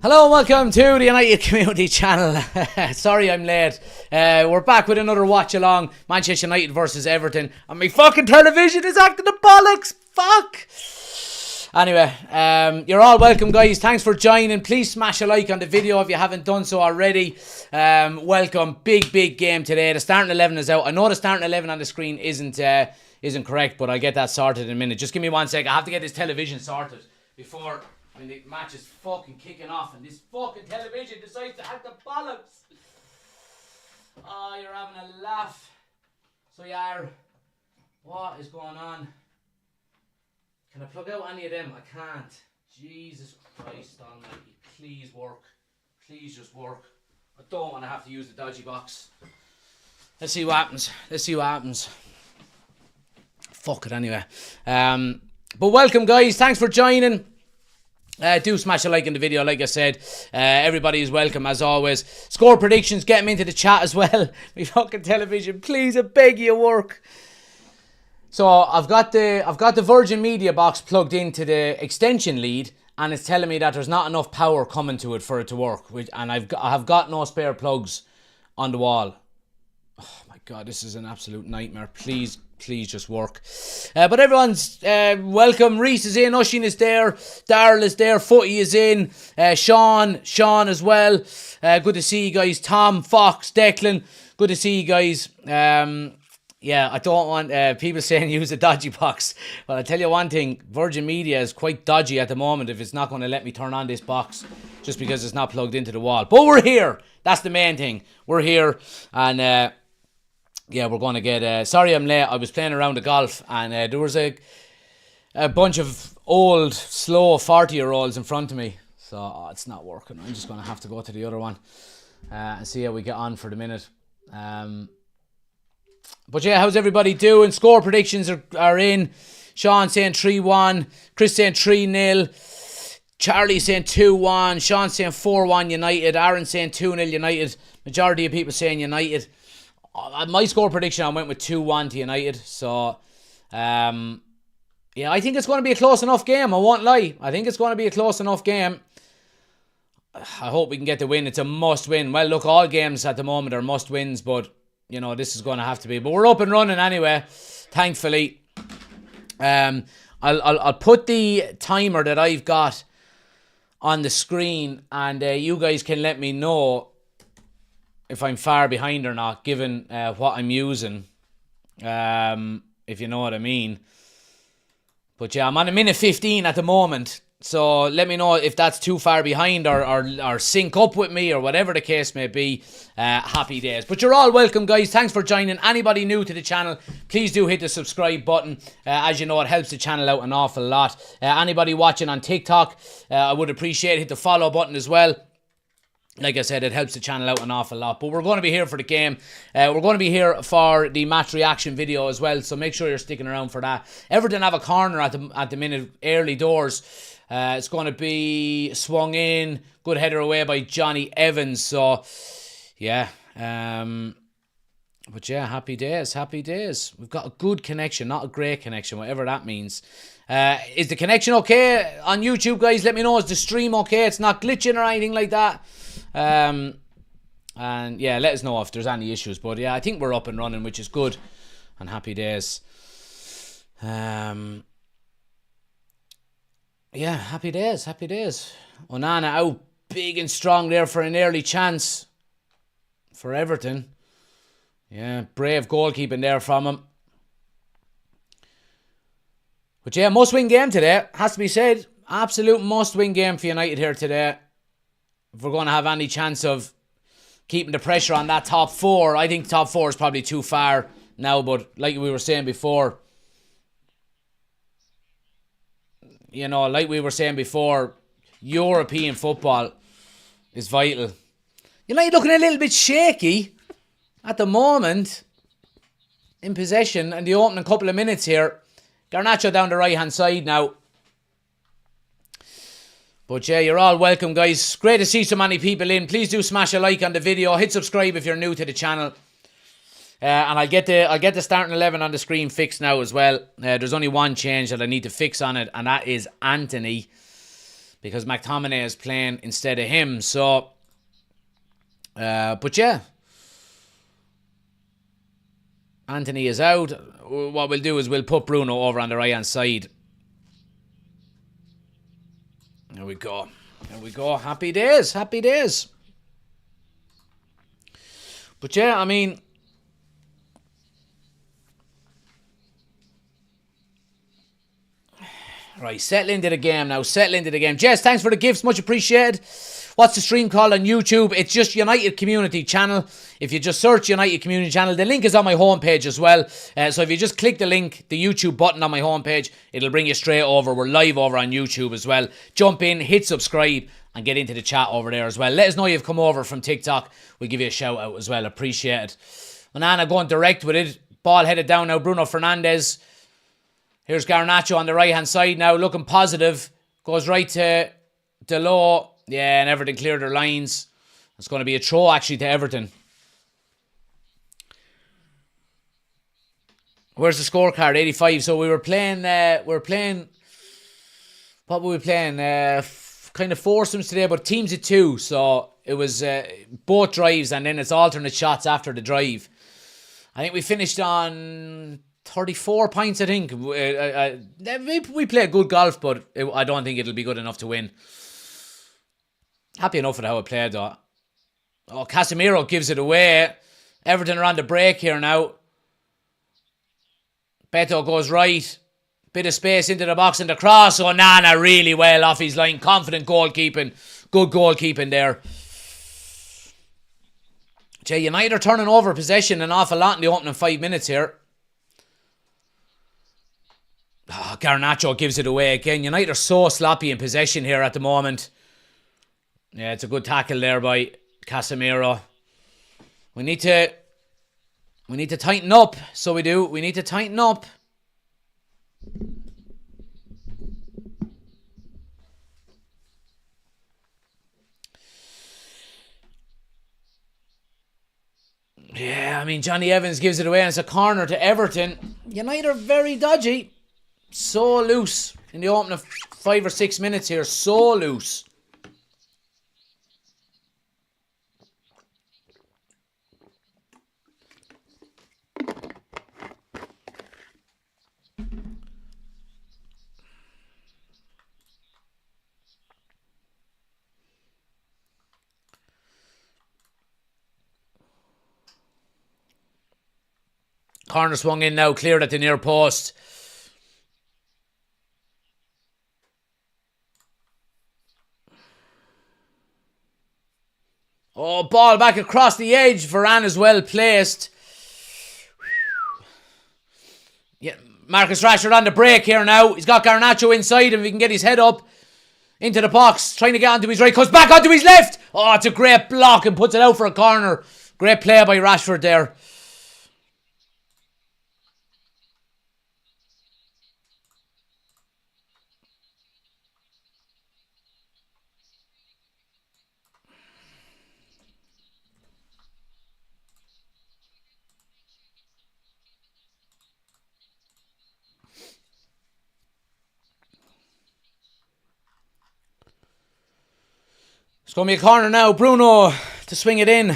Hello and welcome to the United Community Channel. Sorry I'm late. We're back with another watch-along. Manchester United versus Everton. And my fucking television is acting the bollocks. Fuck. Anyway, you're all welcome, guys. Thanks for joining. Please smash a like on the video if you haven't done so already. Welcome. Big game today. The starting 11 is out. I know the starting 11 on the screen isn't correct, but I'll get that sorted in a minute. Just give me 1 second. I have to get this television sorted before... when the match is fucking kicking off and this fucking television decides to act the bollocks. Oh, you're having a laugh. So you are. What is going on? Can I plug out any of them? I can't. Jesus Christ almighty. Please work. Please just work. I don't want to have to use the dodgy box. Let's see what happens. Fuck it anyway. But welcome, guys. Thanks for joining. Do smash a like in the video, like I said. Everybody is welcome as always. Score predictions, get them into the chat as well. My fucking television, please, I beg you, work. So I've got the Virgin Media box plugged into the extension lead, and it's telling me that there's not enough power coming to it for it to work. And I have got no spare plugs on the wall. Oh my god, this is an absolute nightmare. Please just work. But everyone's welcome. Reese is in, Ushin is there, Darryl is there, Footy is in, Sean as well. Good to see you guys. Tom, Fox, Declan, good to see you guys. Yeah, I don't want people saying use a dodgy box. Well, I'll tell you one thing, Virgin Media is quite dodgy at the moment if it's not going to let me turn on this box just because it's not plugged into the wall. But we're here. That's the main thing. We're here, and yeah, we're going to get... sorry I'm late. I was playing around the golf and there was a bunch of old, slow 40-year-olds in front of me. So it's not working. I'm just going to have to go to the other one and see how we get on for the minute. But yeah, how's everybody doing? Score predictions are in. Sean saying 3-1. Chris saying 3-0. Charlie saying 2-1. Sean saying 4-1 United. Aaron saying 2-0 United. Majority of people saying United. My score prediction, I went with 2-1 to United. So, yeah, I think it's going to be a close enough game. I won't lie. I think it's going to be a close enough game. I hope we can get the win. It's a must win. Well, look, all games at the moment are must wins, but, you know, this is going to have to be. But we're up and running anyway, thankfully. I'll put the timer that I've got on the screen, and you guys can let me know if I'm far behind or not, given what I'm using, if you know what I mean. But yeah, I'm on a minute 15 at the moment, so let me know if that's too far behind or sync up with me or whatever the case may be. Happy days. But you're all welcome, guys. Thanks for joining. Anybody new to the channel, please do hit the subscribe button. As you know, it helps the channel out an awful lot. Anybody watching on TikTok, I would appreciate it. Hit the follow button as well. Like I said, it helps the channel out an awful lot. But we're going to be here for the game. We're going to be here for the match reaction video as well. So make sure you're sticking around for that. Everton have a corner at the minute, early doors. It's going to be swung in. Good header away by Johnny Evans. So, yeah. But yeah, happy days. We've got a good connection, not a great connection, whatever that means. Is the connection okay on YouTube, guys? Let me know. Is the stream okay? It's not glitching or anything like that. And yeah, let us know if there's any issues. But yeah, I think we're up and running, which is good. And happy days. Yeah, happy days. Onana out big and strong there for an early chance for Everton. Yeah, brave goalkeeping there from him. But yeah, must-win game today. Has to be said. Absolute must-win game for United here today. If we're going to have any chance of keeping the pressure on that top four. I think top four is probably too far now, but like we were saying before, you know, European football is vital. United looking a little bit shaky at the moment in possession in the opening couple of minutes here. Garnacho down the right hand side now. But yeah, you're all welcome, guys. Great to see so many people in. Please do smash a like on the video. Hit subscribe if you're new to the channel. And I'll get the starting 11 on the screen fixed now as well. There's only one change that I need to fix on it, and that is Anthony. because McTominay is playing instead of him. So, but yeah, Anthony is out. What we'll do is we'll put Bruno over on the right hand side. There we go. There we go. Happy days. Happy days. But yeah, I mean, right, settle into the game now. Settle into the game. Jess, thanks for the gifts. Much appreciated. What's the stream called on YouTube? It's just United Community Channel. If you just search United Community Channel, the link is on my homepage as well. So if you just click the link, the YouTube button on my homepage, it'll bring you straight over. We're live over on YouTube as well. Jump in, hit subscribe, and get into the chat over there as well. Let us know you've come over from TikTok. We'll give you a shout out as well. Appreciate it. Manana going direct with it. Ball headed down now. Bruno Fernandes. Here's Garnacho on the right-hand side now, looking positive. Goes right to Delo. Yeah, and Everton cleared their lines. It's going to be a throw, actually, to Everton. Where's the scorecard? 85. So we were playing, what were we playing? Kind of foursomes today, but teams of two. So it was both drives, and then it's alternate shots after the drive. I think we finished on 34 points, I think. We play good golf, but I don't think it'll be good enough to win. Happy enough with how it played, though. Oh, Casemiro gives it away. Everton are on the break here now. Beto goes right. Bit of space into the box and the cross. Oh, Nana really well off his line. Confident goalkeeping. Good goalkeeping there. Jay, United are turning over possession an awful lot in the opening 5 minutes here. Oh, Garnacho gives it away again. United are so sloppy in possession here at the moment. Yeah, it's a good tackle there by Casemiro. We need to tighten up. So we do. We need to tighten up. Yeah, I mean, Johnny Evans gives it away and it's a corner to Everton. United are very dodgy. So loose in the opening 5 or 6 minutes here. So loose. Corner swung in now, cleared at the near post. Oh, ball back across the edge. Varane is well placed. Yeah, Marcus Rashford on the break here now. He's got Garnacho inside him. If he can get his head up into the box, trying to get onto his right, comes back onto his left. Oh, it's a great block and puts it out for a corner. Great play by Rashford there. It's going to be a corner now. Bruno to swing it in.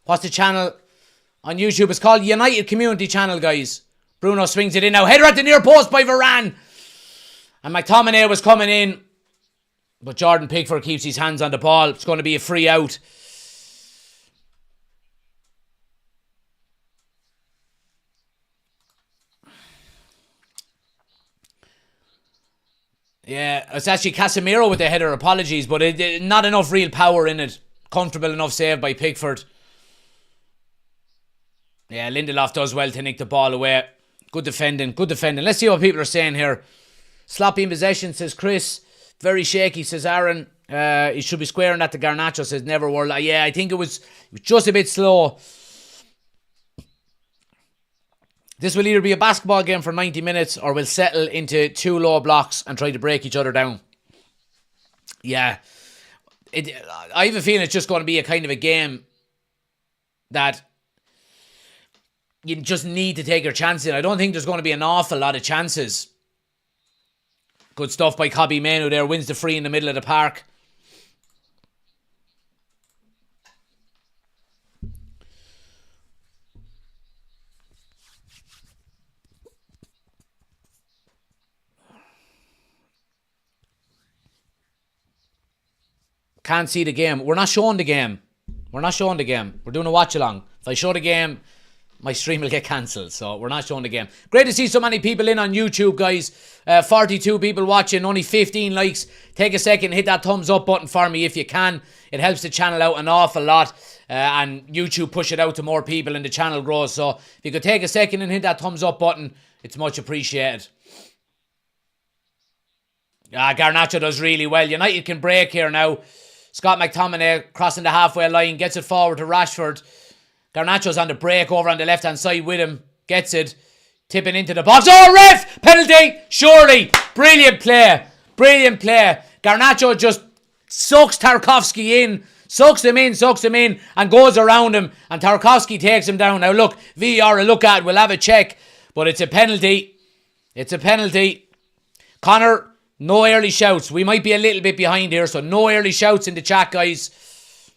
What's the channel on YouTube? It's called United Community Channel, guys. Bruno swings it in now. Header at the near post by Varane. And McTominay was coming in. But Jordan Pickford keeps his hands on the ball. It's going to be a free out. Yeah, it's actually Casemiro with the header. Apologies, but not enough real power in it. Comfortable enough save by Pickford. Yeah, Lindelof does well to nick the ball away. Good defending, good defending. Let's see what people are saying here. Sloppy in possession, says Chris. Very shaky, says Aaron. He should be squaring that to Garnacho, says Never World. Yeah, I think it was just a bit slow. This will either be a basketball game for 90 minutes or we'll settle into two low blocks and try to break each other down. Yeah. I have a feeling it's just going to be a kind of a game that you just need to take your chances in. I don't think there's going to be an awful lot of chances. Good stuff by Cobby Manu there. Wins the free in the middle of the park. Can't see the game. We're not showing the game. We're doing a watch along. If I show the game, my stream will get cancelled. So we're not showing the game. Great to see so many people in on YouTube, guys. 42 people watching, only 15 likes. Take a second, hit that thumbs up button for me if you can. It helps the channel out an awful lot. And YouTube push it out to more people and the channel grows. So if you could take a second and hit that thumbs up button, it's much appreciated. Garnacho does really well. United can break here now. Scott McTominay crossing the halfway line, gets it forward to Rashford. Garnacho's on the break over on the left-hand side with him. Gets it. Tipping into the box. Oh, ref! Penalty! Surely! Brilliant play. Garnacho just sucks Tarkowski in. Sucks him in, and goes around him. And Tarkowski takes him down. Now look, VAR a look at. We'll have a check. But it's a penalty. Connor, no early shouts. We might be a little bit behind here, so no early shouts in the chat, guys.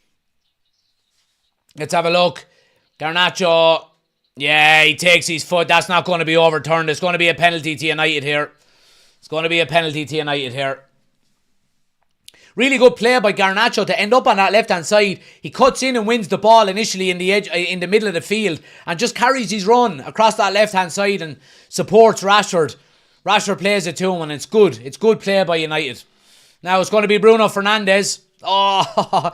Let's have a look. Garnacho. Yeah, he takes his foot. That's not going to be overturned. It's going to be a penalty to United here. Really good play by Garnacho to end up on that left-hand side. He cuts in and wins the ball initially in the edge, in the middle of the field, and just carries his run across that left-hand side and supports Rashford. Rashford plays it to him, and it's good. It's good play by United. Now it's going to be Bruno Fernandes. Oh,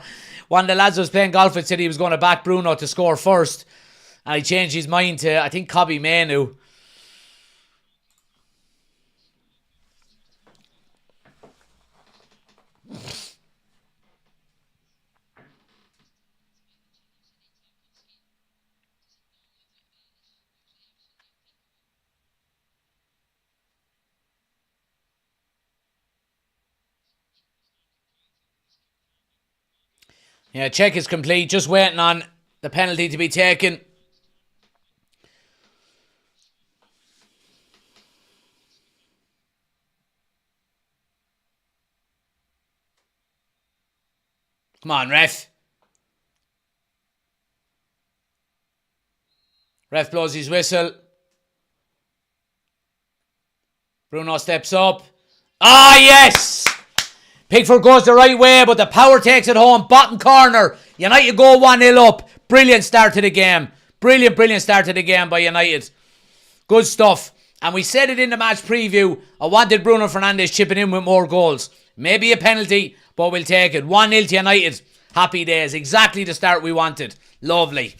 one of the lads who was playing golf with said he was going to back Bruno to score first, and he changed his mind to, I think, Cobby Manu. Yeah, check is complete. Just waiting on the penalty to be taken. Come on, ref. Ref blows his whistle. Bruno steps up. Ah, yes! Pickford goes the right way, but the power takes it home. Bottom corner. United go 1-0 up. Brilliant start to the game. Brilliant start to the game by United. Good stuff. And we said it in the match preview. I wanted Bruno Fernandes chipping in with more goals. Maybe a penalty, but we'll take it. 1-0 to United. Happy days. Exactly the start we wanted. Lovely.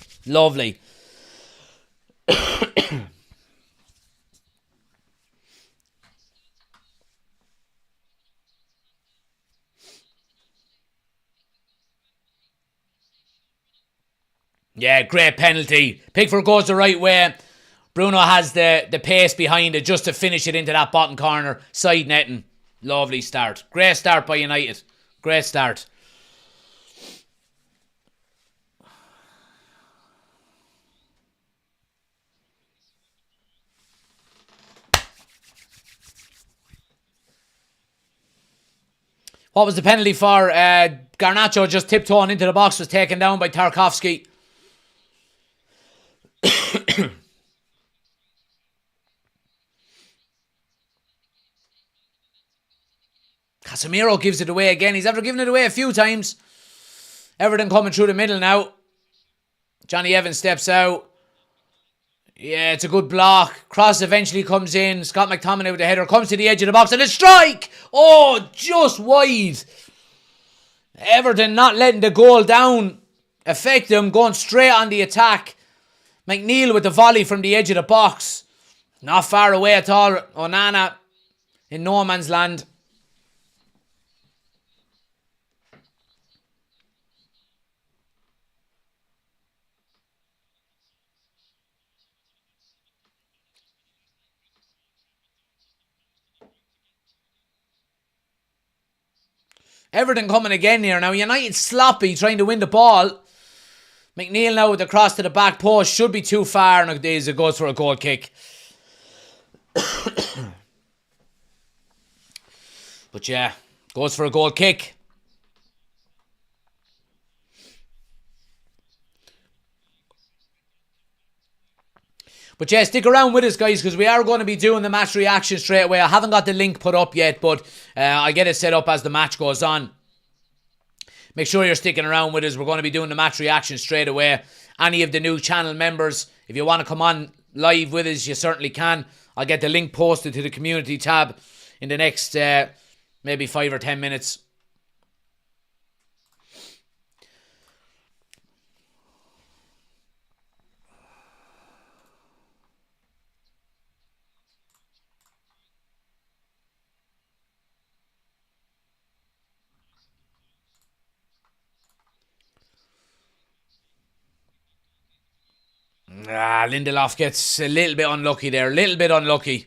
Yeah, great penalty. Pickford goes the right way. Bruno has the pace behind it just to finish it into that bottom corner. Side netting. Lovely start. Great start by United. Great start. What was the penalty for? Garnacho just tiptoeing into the box, was taken down by Tarkowski. Casemiro gives it away again. He's ever given it away a few times. Everton coming through the middle now. Johnny Evans steps out. Yeah, it's a good block. Cross eventually comes in. Scott McTominay with the header. Comes to the edge of the box and a strike! Oh, just wide. Everton not letting the goal down affect them. Going straight on the attack. McNeil with the volley from the edge of the box. Not far away at all. Onana in no man's land. Everton coming again here now. United sloppy trying to win the ball. McNeil now with the cross to the back post. Should be too far nowadays. It goes for a goal kick. But yeah, goes for a goal kick. But yeah, stick around with us, guys, because we are going to be doing the match reaction straight away. I haven't got the link put up yet, but I'll get it set up as the match goes on. Make sure you're sticking around with us. We're going to be doing the match reaction straight away. Any of the new channel members, if you want to come on live with us, you certainly can. I'll get the link posted to the community tab in the next maybe 5 or 10 minutes. Lindelof gets a little bit unlucky there. A little bit unlucky.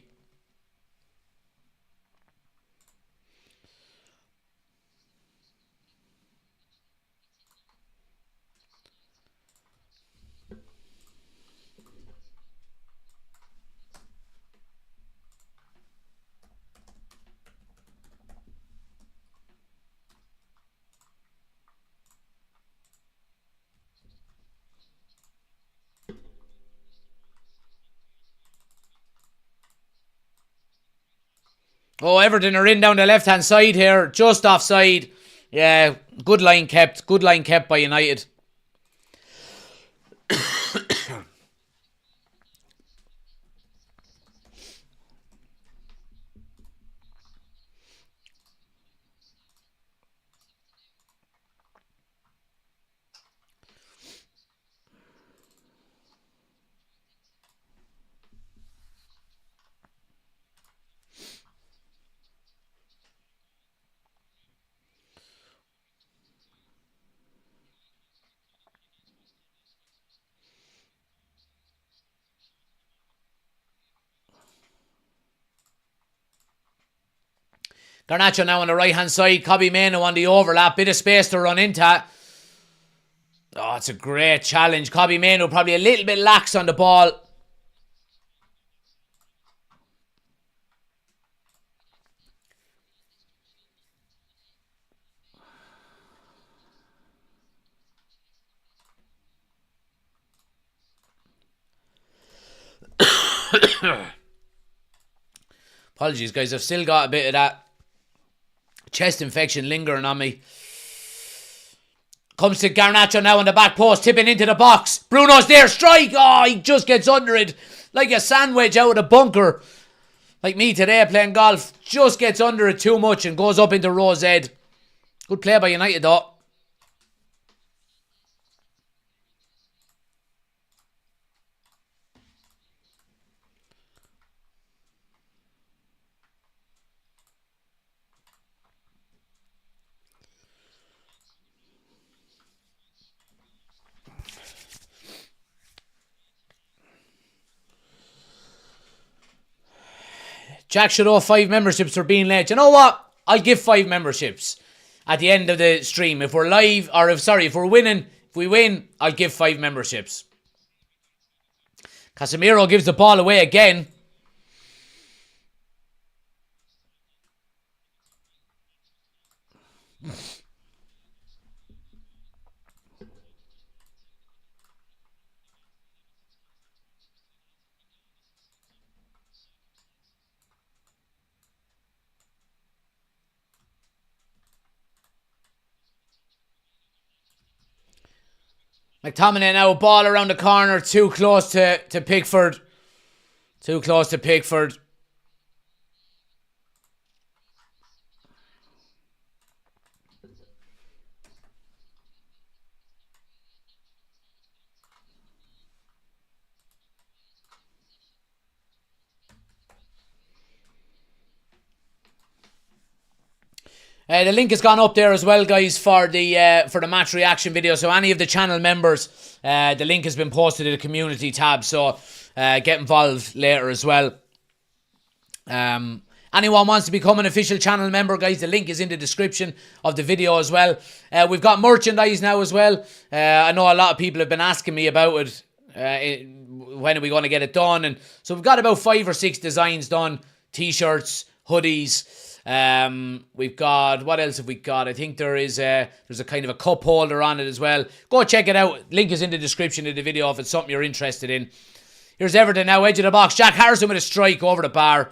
Oh, Everton are in down the left-hand side here. Just offside. Yeah, good line kept. Good line kept by United. Garnacho now on the right-hand side. Kobbie Mainoo on the overlap. Bit of space to run into. Oh, it's a great challenge. Kobbie Mainoo probably a little bit lax on the ball. Apologies, guys. I've still got a bit of that chest infection lingering on me. Comes to Garnacho now on the back post, tipping into the box. Bruno's there, strike! Oh, he just gets under it like a sandwich out of the bunker. Like me today playing golf. Just gets under it too much and goes up into Rowe's head. Good play by United though. Jack should owe 5 memberships for being late. You know what? I'll give 5 memberships at the end of the stream. If we're live, or if we're winning, if we win, I'll give 5 memberships. Casemiro gives the ball away again. McTominay now, ball around the corner, too close to Pickford. Too close to Pickford. The link has gone up there as well, guys, for the match reaction video. So any of the channel members, the link has been posted to the community tab. So get involved later as well. Anyone wants to become an official channel member, guys, the link is in the description of the video as well. We've got merchandise now as well. I know a lot of people have been asking me about it. When are we going to get it done? And so we've got about 5 or 6 designs done. T-shirts, hoodies. We've got, what else have we got? I think there's a kind of a cup holder on it as well. Go check it out. Link is in the description of the video if it's something you're interested in. Here's Everton now, edge of the box. Jack Harrison with a strike over the bar.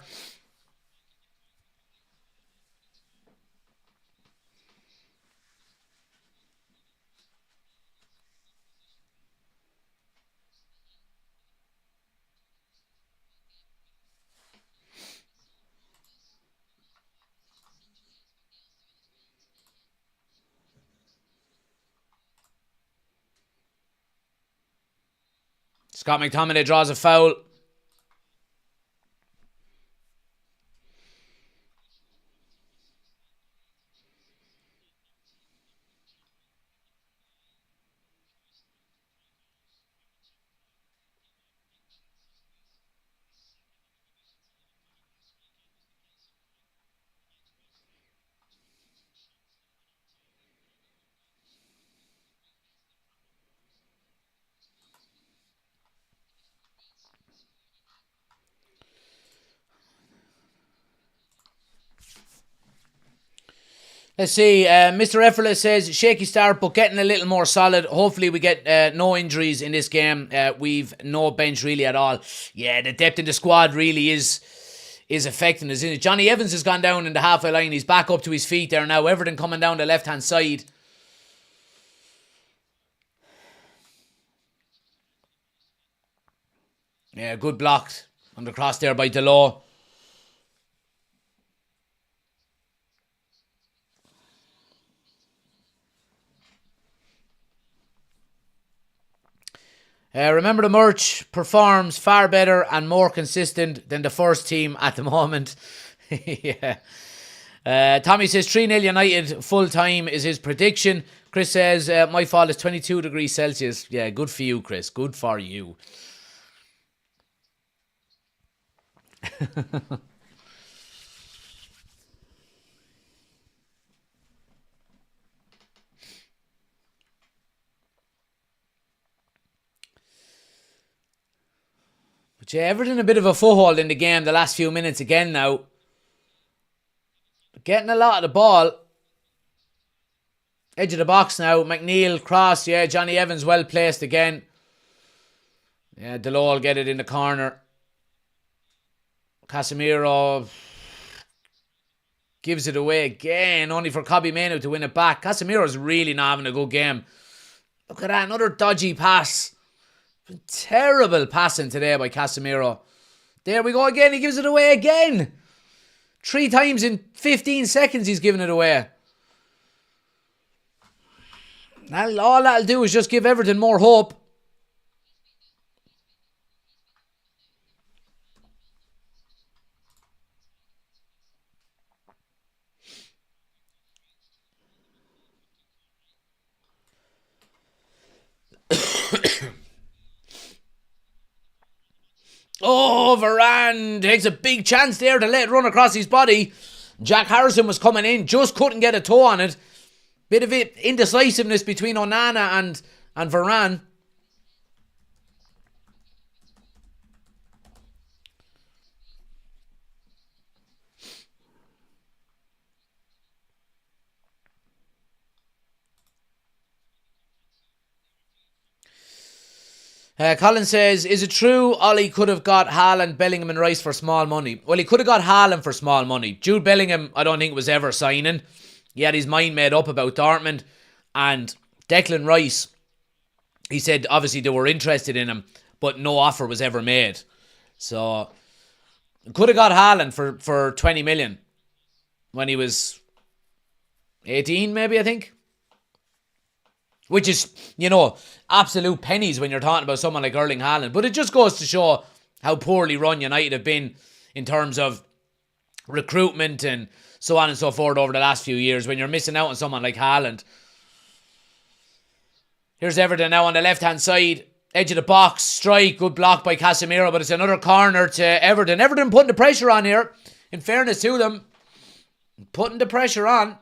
Scott McTominay draws a foul. Let's see, Mr. Effortless says, shaky start, but getting a little more solid. Hopefully we get no injuries in this game. We've no bench really at all. Yeah, the depth in the squad really is affecting us, isn't it? Johnny Evans has gone down in the halfway line. He's back up to his feet there now. Everton coming down the left-hand side. Yeah, good blocked on the cross there by Delo. Remember, the merch performs far better and more consistent than the first team at the moment. Yeah. Tommy says 3-0 United full time is his prediction. Chris says my fall is 22 degrees Celsius. Yeah, good for you, Chris. Good for you. But yeah, Everton a bit of a foothold in the game the last few minutes again now. Getting a lot of the ball. Edge of the box now. McNeil, cross. Yeah, Johnny Evans well placed again. Yeah, Delo will get it in the corner. Casemiro gives it away again, only for Kobbie Mainoo to win it back. Casemiro's really not having a good game. Look at that, another dodgy pass. Terrible passing today by Casemiro. There we go again, he gives it away again. 3 times in 15 seconds he's given it away. All that'll do is just give Everton more hope. Oh, Varane takes a big chance there to let it run across his body. Jack Harrison was coming in, just couldn't get a toe on it. Bit of indecisiveness between Onana and Varane. Colin says, is it true Ollie could have got Haaland, Bellingham and Rice for small money? Well, he could have got Haaland for small money. Jude Bellingham, I don't think was ever signing. He had his mind made up about Dortmund. And Declan Rice, he said obviously they were interested in him, but no offer was ever made. So, could have got Haaland for 20 million when he was 18 maybe, I think. Which is, absolute pennies when you're talking about someone like Erling Haaland. But it just goes to show how poorly run United have been in terms of recruitment and so on and so forth over the last few years when you're missing out on someone like Haaland. Here's Everton now on the left-hand side. Edge of the box. Strike. Good block by Casemiro. But it's another corner to Everton. Everton putting the pressure on here. In fairness to them. Putting the pressure on.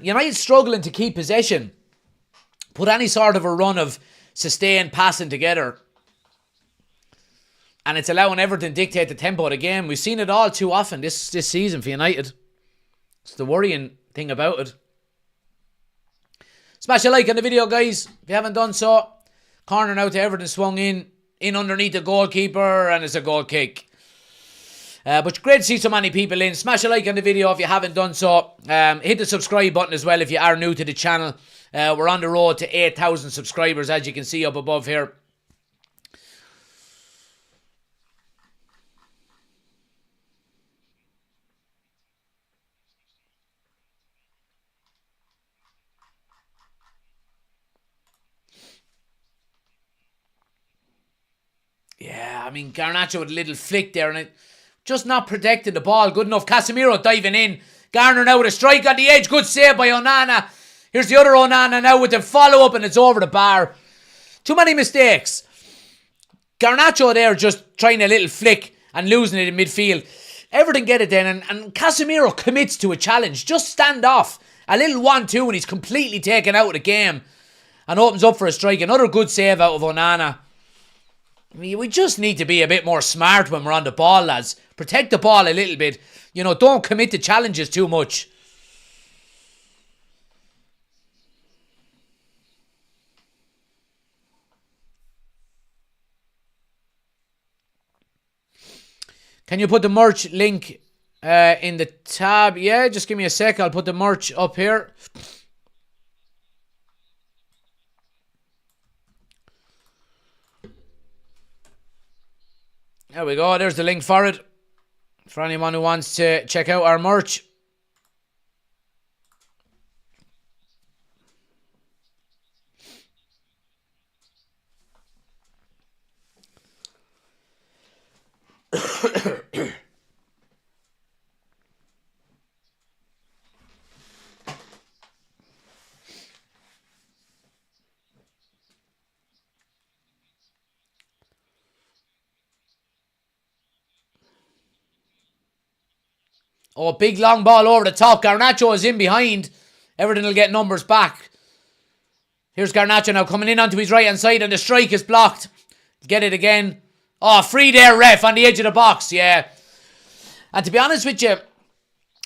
United struggling to keep possession. Put any sort of a run of sustained passing together. And it's allowing Everton to dictate the tempo of the game. We've seen it all too often this season for United. It's the worrying thing about it. Smash a like on the video, guys, if you haven't done so. Corner now to Everton, swung in underneath the goalkeeper, and it's a goal kick. But great to see so many people in. Smash a like on the video if you haven't done so. Hit the subscribe button as well if you are new to the channel. We're on the road to 8,000 subscribers, as you can see up above here. Yeah, I mean, Garnacho with a little flick there, and it just not protecting the ball good enough. Casemiro diving in. Garner now with a strike on the edge. Good save by Onana. Here's the other Onana now with the follow-up, and it's over the bar. Too many mistakes. Garnacho there just trying a little flick and losing it in midfield. Everton get it then, and Casemiro commits to a challenge. Just stand off. A little 1-2, and he's completely taken out of the game and opens up for a strike. Another good save out of Onana. I mean, we just need to be a bit more smart when we're on the ball, lads. Protect the ball a little bit. You know, don't commit to challenges too much. Can you put the merch link in the tab? Yeah, just give me a sec. I'll put the merch up here. There we go. There's the link for it. For anyone who wants to check out our merch. Oh, big long ball over the top. Garnacho is in behind. Everton will get numbers back. Here's Garnacho now coming in onto his right hand side, and the strike is blocked. Get it again. Oh, free there, ref, on the edge of the box. Yeah. And to be honest with you,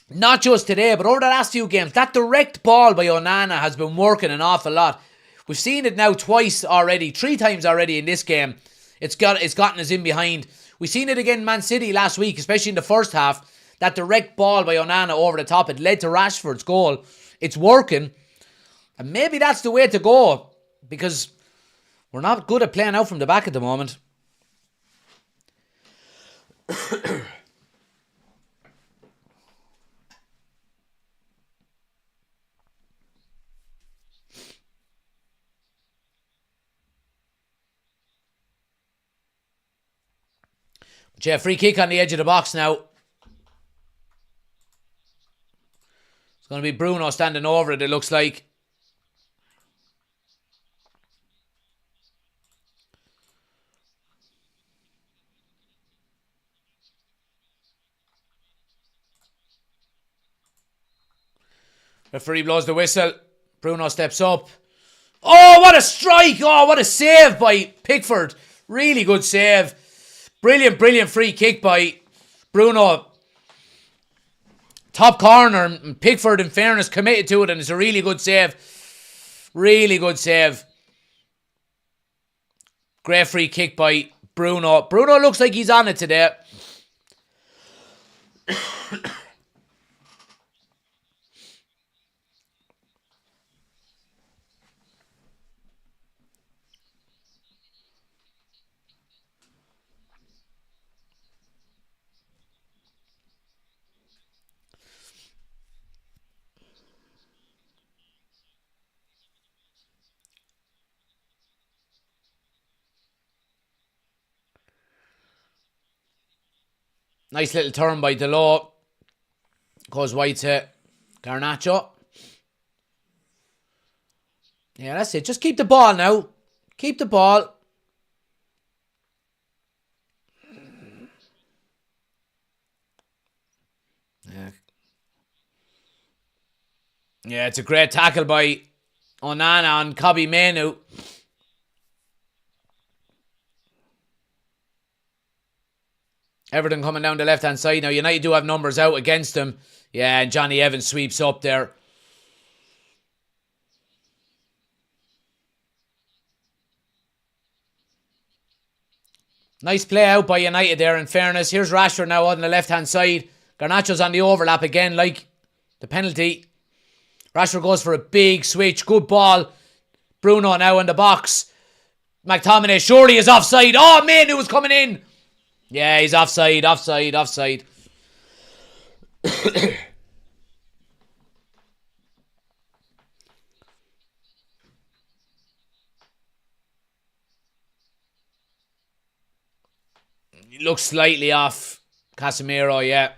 not just today, but over the last few games, that direct ball by Onana has been working an awful lot. We've seen it now twice already, 3 times already in this game. It's gotten us in behind. We've seen it again in Man City last week, especially in the first half. That direct ball by Onana over the top, it led to Rashford's goal. It's working. And maybe that's the way to go, because we're not good at playing out from the back at the moment. But yeah, free kick on the edge of the box now. It's going to be Bruno standing over it, it looks like. Referee blows the whistle. Bruno steps up. Oh, what a strike! Oh, what a save by Pickford. Really good save. Brilliant, brilliant free kick by Bruno. Top corner, and Pickford, in fairness, committed to it, and it's a really good save. Really good save. Great free kick by Bruno. Bruno looks like he's on it today. Nice little turn by Delo. Goes wide to Garnacho. Yeah, that's it. Just keep the ball now. Keep the ball. Yeah, it's a great tackle by Onana on Kobbie Mainoo. Everton coming down the left-hand side. Now, United do have numbers out against them. Yeah, and Johnny Evans sweeps up there. Nice play out by United there, in fairness. Here's Rashford now on the left-hand side. Garnacho's on the overlap again, like the penalty. Rashford goes for a big switch. Good ball. Bruno now in the box. McTominay surely is offside. Oh, man, it was coming in. Yeah, he's offside. He looks slightly off. Casemiro, yeah.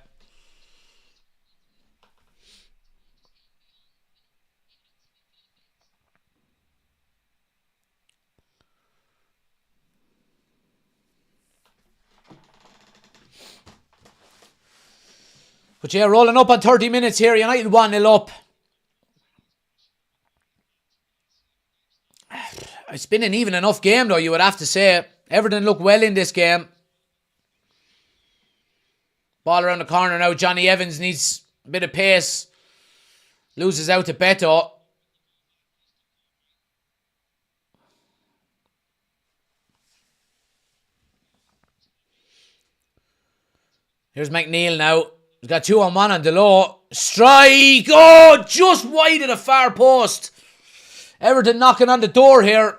But yeah, rolling up on 30 minutes here. United 1-0 up. It's been an even enough game, though, you would have to say. Everton look well in this game. Ball around the corner now. Johnny Evans needs a bit of pace. Loses out to Beto. Here's McNeil now. He's got 2-on-1 on the low. Strike! Oh, just wide of the far post. Everton knocking on the door here.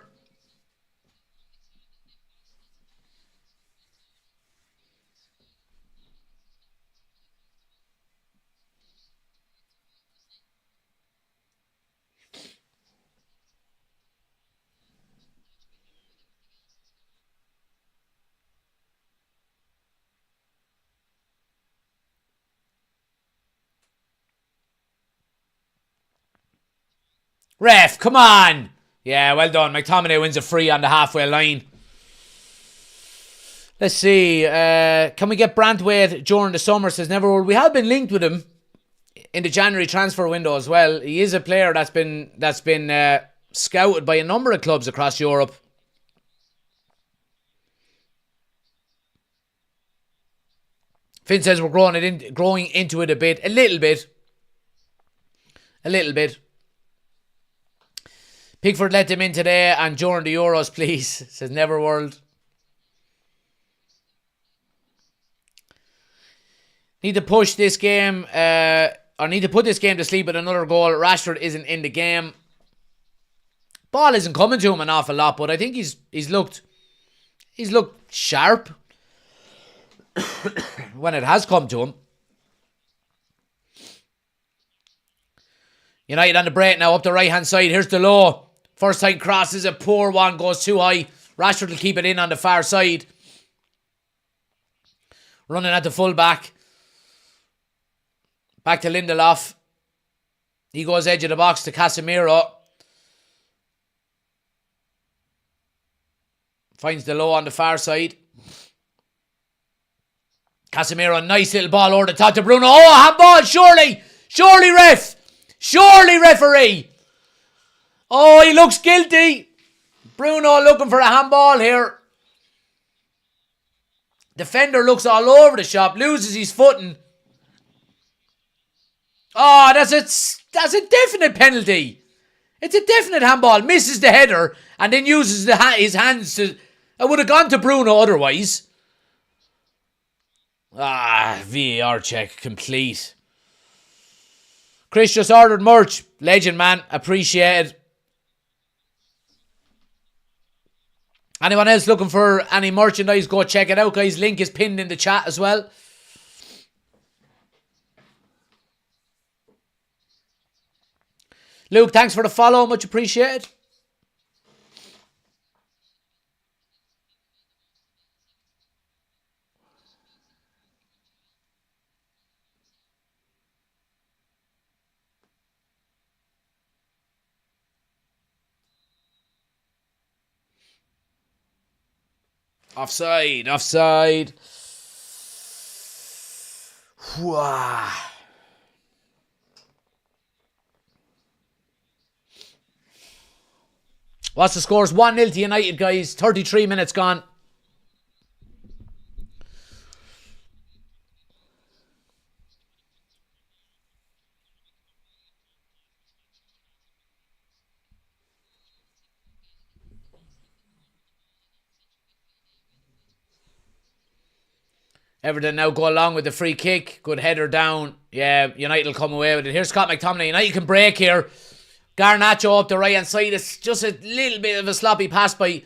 Ref, come on. Yeah, well done. McTominay wins a free on the halfway line. Let's see. Can we get Brantwaite during the summer? Says Neverwood. We have been linked with him in the January transfer window as well. He is a player that's been scouted by a number of clubs across Europe. Finn says we're growing into it a little bit. Pickford let them in today and during the Euros, please, says Neverworld. Need to push this game, or need to put this game to sleep with another goal. Rashford isn't in the game. Ball isn't coming to him an awful lot, but I think he's looked sharp when it has come to him. United on the break now, up the right-hand side. Here's the low. First time cross is a poor one, goes too high. Rashford will keep it in on the far side. Running at the full-back. Back to Lindelof. He goes edge of the box to Casemiro. Finds the low on the far side. Casemiro, nice little ball over the top to Bruno. Oh, handball, surely! Surely, ref! Surely, referee! Oh, he looks guilty. Bruno looking for a handball here. Defender looks all over the shop, loses his footing. Oh, that's a definite penalty. It's a definite handball. Misses the header and then uses his hands to... I would have gone to Bruno otherwise. VAR check complete. Chris just ordered merch. Legend, man. Appreciate it. Anyone else looking for any merchandise, go check it out, guys. Link is pinned in the chat as well. Luke, thanks for the follow. Much appreciated. Offside. What's the scores? 1-0 to United, guys. 33 minutes gone. Everton now go along with the free kick. Good header down. Yeah, United will come away with it. Here's Scott McTominay. United can break here. Garnacho up the right hand side. It's just a little bit of a sloppy pass by.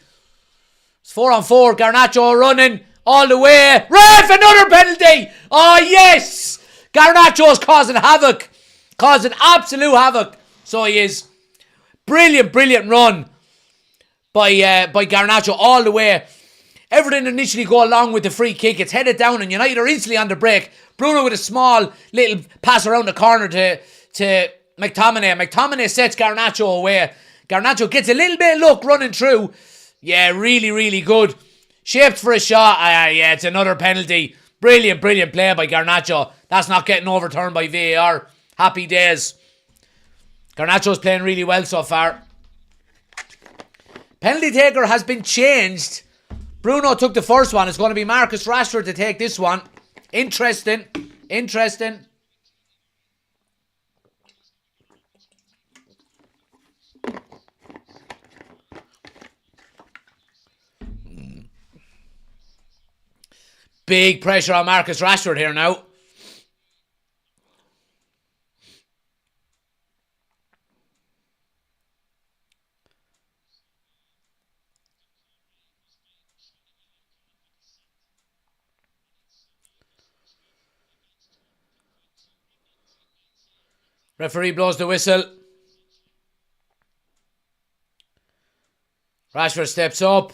It's 4-on-4. Garnacho running all the way. Ref, another penalty. Oh, yes. Garnacho's causing havoc. Causing absolute havoc. So he is. Brilliant, brilliant run by Garnacho all the way. Everton initially go along with the free kick. It's headed down and United are instantly on the break. Bruno with a small little pass around the corner to McTominay. McTominay sets Garnacho away. Garnacho gets a little bit of luck running through. Yeah, really, really good. Shaped for a shot. Yeah, it's another penalty. Brilliant, brilliant play by Garnacho. That's not getting overturned by VAR. Happy days. Garnacho's playing really well so far. Penalty taker has been changed. Bruno took the first one. It's going to be Marcus Rashford to take this one. Interesting. Interesting. Big pressure on Marcus Rashford here now. Referee blows the whistle. Rashford steps up.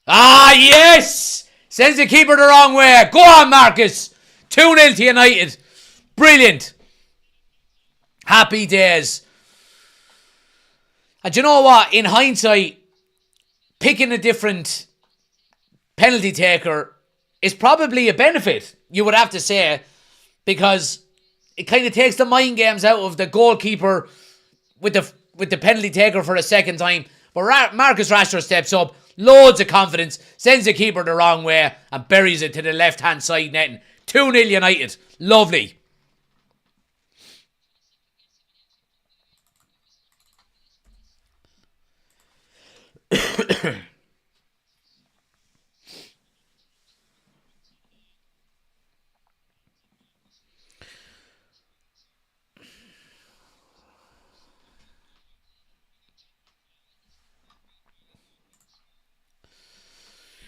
Ah, yes! Sends the keeper the wrong way. Go on, Marcus. 2-0 to United. Brilliant. Happy days. And do you know what? In hindsight, picking a different penalty taker is probably a benefit, you would have to say, because it kind of takes the mind games out of the goalkeeper with the penalty taker for a second time. But Marcus Rashford steps up, loads of confidence, sends the keeper the wrong way and buries it to the left-hand side netting. 2-0 United. Lovely.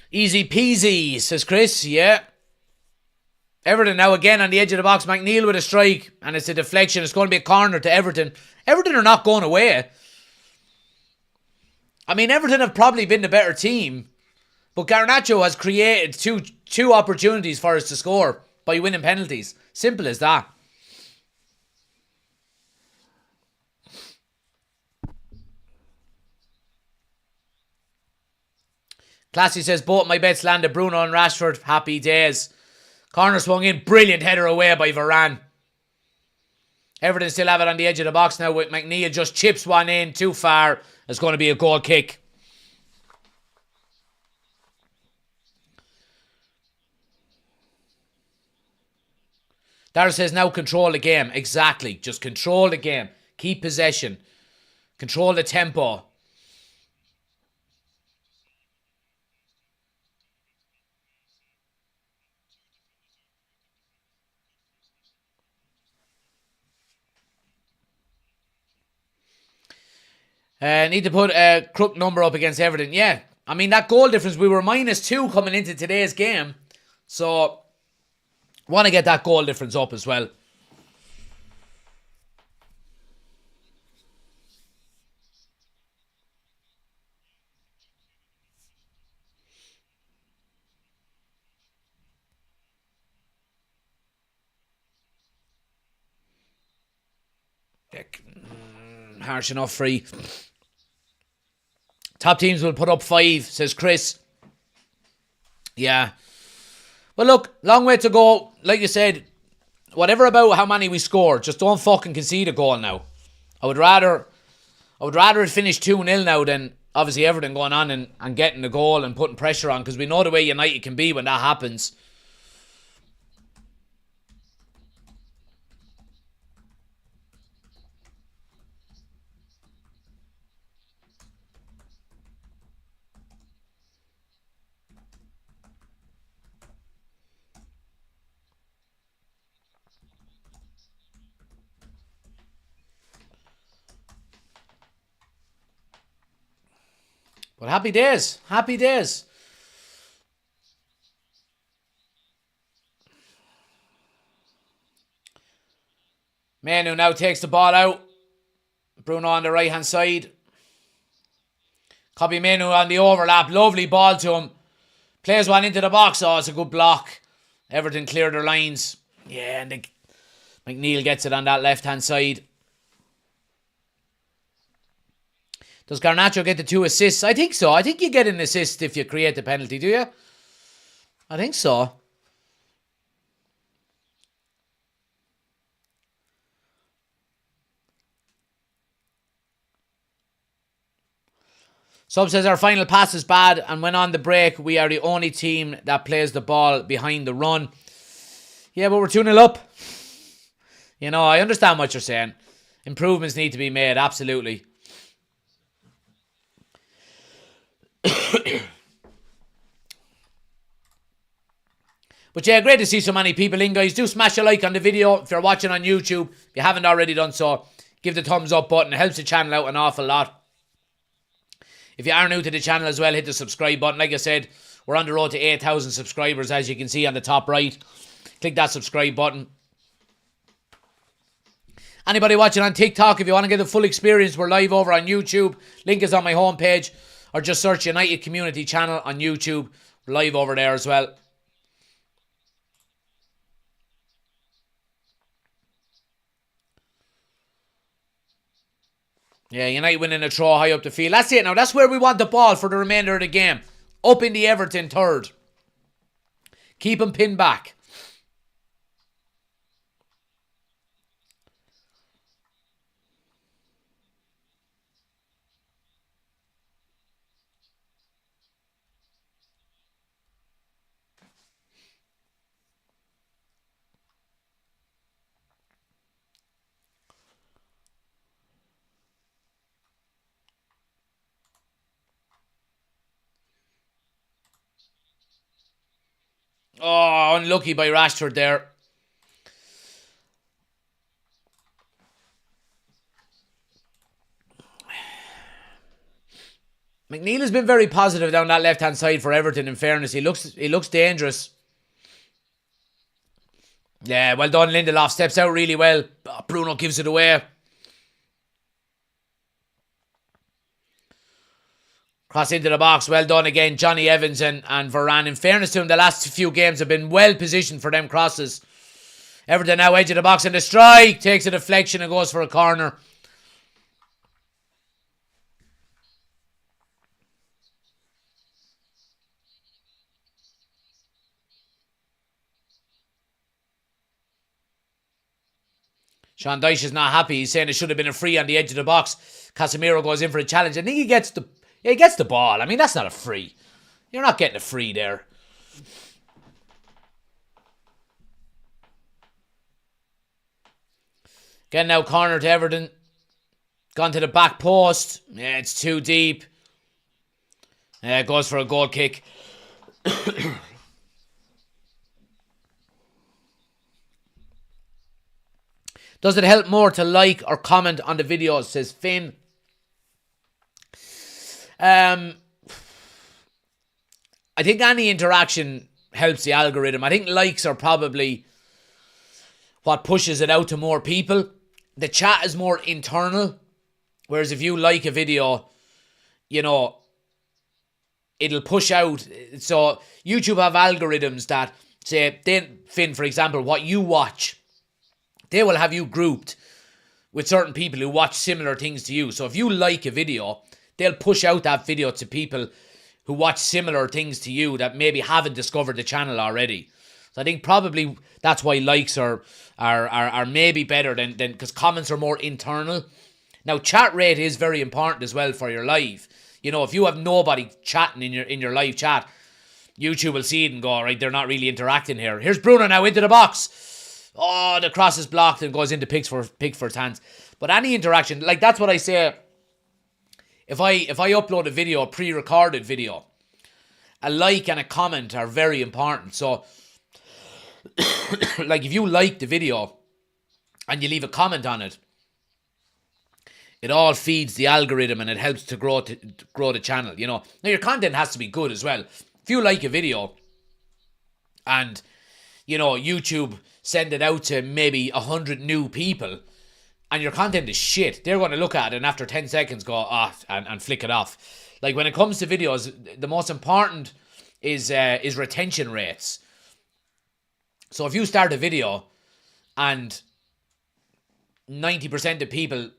Easy peasy, says Chris. Yeah. Everton now again on the edge of the box. McNeil with a strike. And it's a deflection. It's going to be a corner to Everton. Everton are not going away. I mean, Everton have probably been the better team. But Garnacho has created two opportunities for us to score by winning penalties. Simple as that. Classy says, both my bets landed. Bruno and Rashford. Happy days. Corner swung in. Brilliant header away by Varane. Everton still have it on the edge of the box now with McNeil. Just chips one in too far. It's going to be a goal kick. Dara says, now control the game. Exactly. Just control the game. Keep possession. Control the tempo. Need to put a crook number up against Everton. Yeah. I mean, that goal difference, we were -2 coming into today's game. So, want to get that goal difference up as well. Harsh enough free. Top teams will put up 5, says Chris. Yeah. Well, look, long way to go. Like you said, whatever about how many we score, just don't fucking concede a goal now. I would rather it finish 2-0 now than obviously Everton going on and getting the goal and putting pressure on, because we know the way United can be when that happens. But happy days. Happy days. Manu now takes the ball out. Bruno on the right hand side. Copy Manu on the overlap. Lovely ball to him. Plays one into the box. Oh, it's a good block. Everton cleared their lines. Yeah, and McNeil gets it on that left hand side. Does Garnacho get the 2 assists? I think so. I think you get an assist if you create the penalty, do you? I think so. Sub says our final pass is bad, and when on the break, we are the only team that plays the ball behind the run. Yeah, but we're 2-0 up. You know, I understand what you're saying. Improvements need to be made, absolutely. But yeah, great to see so many people in, guys. Do smash a like on the video if you're watching on YouTube. If you haven't already done so, give the thumbs up button. It helps the channel out an awful lot. If you are new to the channel as well, hit the subscribe button. Like I said, we're on the road to 8,000 subscribers, as you can see on the top right. Click that subscribe button. Anybody watching on TikTok, if you want to get the full experience, we're live over on YouTube. Link is on my homepage. Or just search United Community Channel on YouTube. We're live over there as well. Yeah, United winning a throw high up the field. That's it now. That's where we want the ball for the remainder of the game. Up in the Everton third. Keep him pinned back. Oh, unlucky by Rashford there. McNeil has been very positive down that left-hand side for Everton, in fairness. He looks dangerous. Yeah, well done. Lindelof steps out really well. Oh, Bruno gives it away. Cross into the box. Well done again. Johnny Evans and Varane. In fairness to him, the last few games have been well positioned for them crosses. Everton now edge of the box, and the strike takes a deflection and goes for a corner. Sean Dyche is not happy. He's saying it should have been a free on the edge of the box. Casemiro goes in for a challenge. I think he gets the ball. I mean, that's not a free. You're not getting a free there. Again now, corner to Everton. Gone to the back post. Yeah, it's too deep. Yeah, goes for a goal kick. Does it help more to like or comment on the videos, says Finn. I think any interaction helps the algorithm. I think likes are probably what pushes it out to more people. The chat is more internal. Whereas if you like a video, you know, it'll push out. So YouTube have algorithms that say, Finn, for example, what you watch, they will have you grouped with certain people who watch similar things to you. So if you like a video, they'll push out that video to people who watch similar things to you that maybe haven't discovered the channel already. So I think probably that's why likes are maybe better than because comments are more internal. Now chat rate is very important as well for your live. You know, if you have nobody chatting in your live chat, YouTube will see it and go, all right, they're not really interacting here. Here's Bruno now into the box. Oh, the cross is blocked and goes into Pickford's hands. But any interaction, like that's what I say. If I upload a video, a pre-recorded video, a like and a comment are very important. So, like if you like the video and you leave a comment on it, it all feeds the algorithm and it helps to grow the channel, you know. Now your content has to be good as well. If you like a video and, you know, YouTube send it out to maybe 100 new people and your content is shit, they're going to look at it and after 10 seconds go, and flick it off. Like when it comes to videos, the most important is retention rates. So if you start a video and 90% of people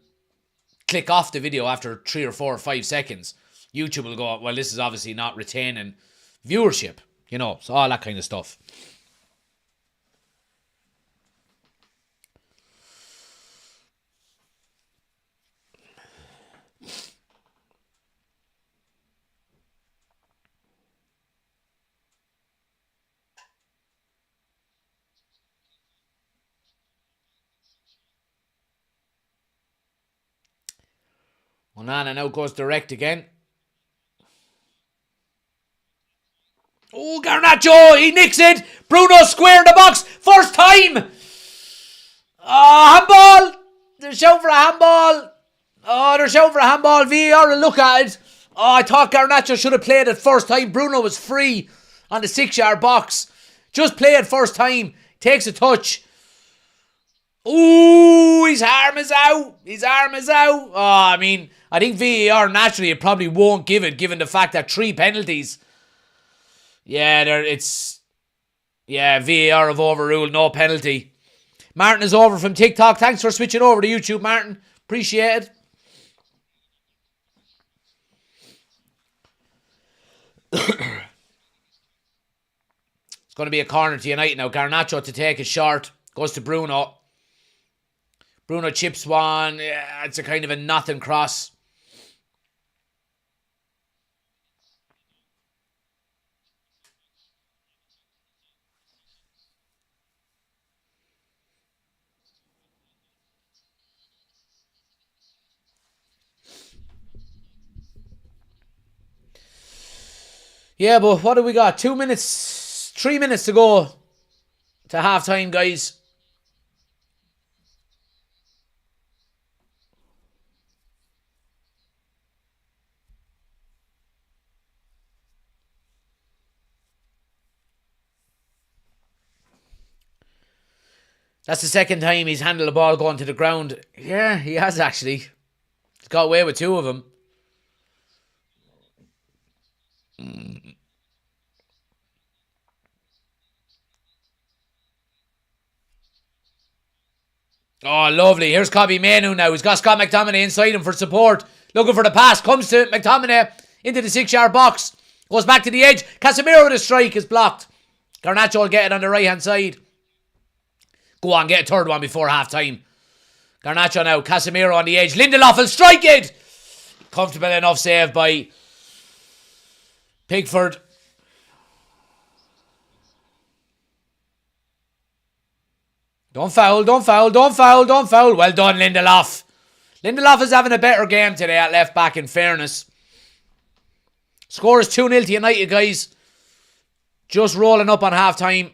click off the video after 3 or 4 or 5 seconds, YouTube will go, well, this is obviously not retaining viewership, you know, so all that kind of stuff. Onana now goes direct again. Oh, Garnacho, he nicks it. Bruno square in the box. First time. Handball. They're shouting for a handball. They're shouting for a handball. VAR will look at it. I thought Garnacho should have played it first time. Bruno was free on the 6-yard box. Just play it first time. Takes a touch. Ooh, his arm is out. His arm is out. I mean, I think VAR naturally it probably won't give it, given the fact that 3 penalties. Yeah, VAR have overruled, no penalty. Martin is over from TikTok. Thanks for switching over to YouTube, Martin. Appreciate it. It's going to be a corner to United now. Garnacho to take a shot. Goes to Bruno. Bruno chips one. Yeah, it's a kind of a nothing cross. Yeah, but what do we got? 3 minutes to go to half time, guys. That's the second time he's handled the ball going to the ground. Yeah, he has actually. He's got away with 2 of them. Oh, lovely. Here's Kobbie Mainoo now. He's got Scott McTominay inside him for support. Looking for the pass. Comes to McTominay into the 6-yard box. Goes back to the edge. Casemiro with a strike is blocked. Garnacho will get it on the right-hand side. Go on, get a third one before half-time. Garnacho now. Casemiro on the edge. Lindelof will strike it. Comfortable enough save by Pickford. Don't foul. Well done, Lindelof. Lindelof is having a better game today at left back, in fairness. Score is 2-0 to United, guys. Just rolling up on half time.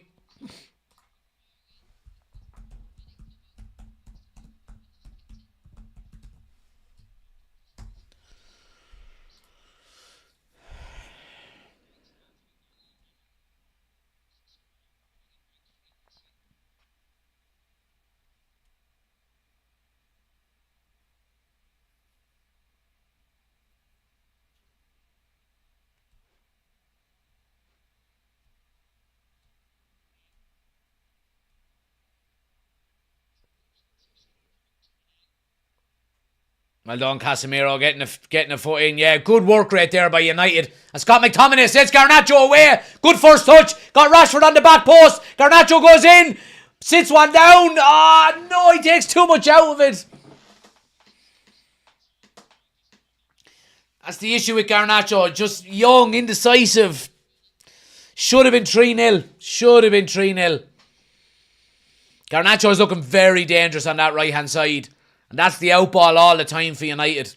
Well done, Casemiro, getting a foot in. Yeah, good work right there by United. And Scott McTominay sends Garnacho away. Good first touch. Got Rashford on the back post. Garnacho goes in. Sits one down. No, he takes too much out of it. That's the issue with Garnacho. Just young, indecisive. Should have been 3-0. Garnacho is looking very dangerous on that right-hand side. And that's the outball all the time for United.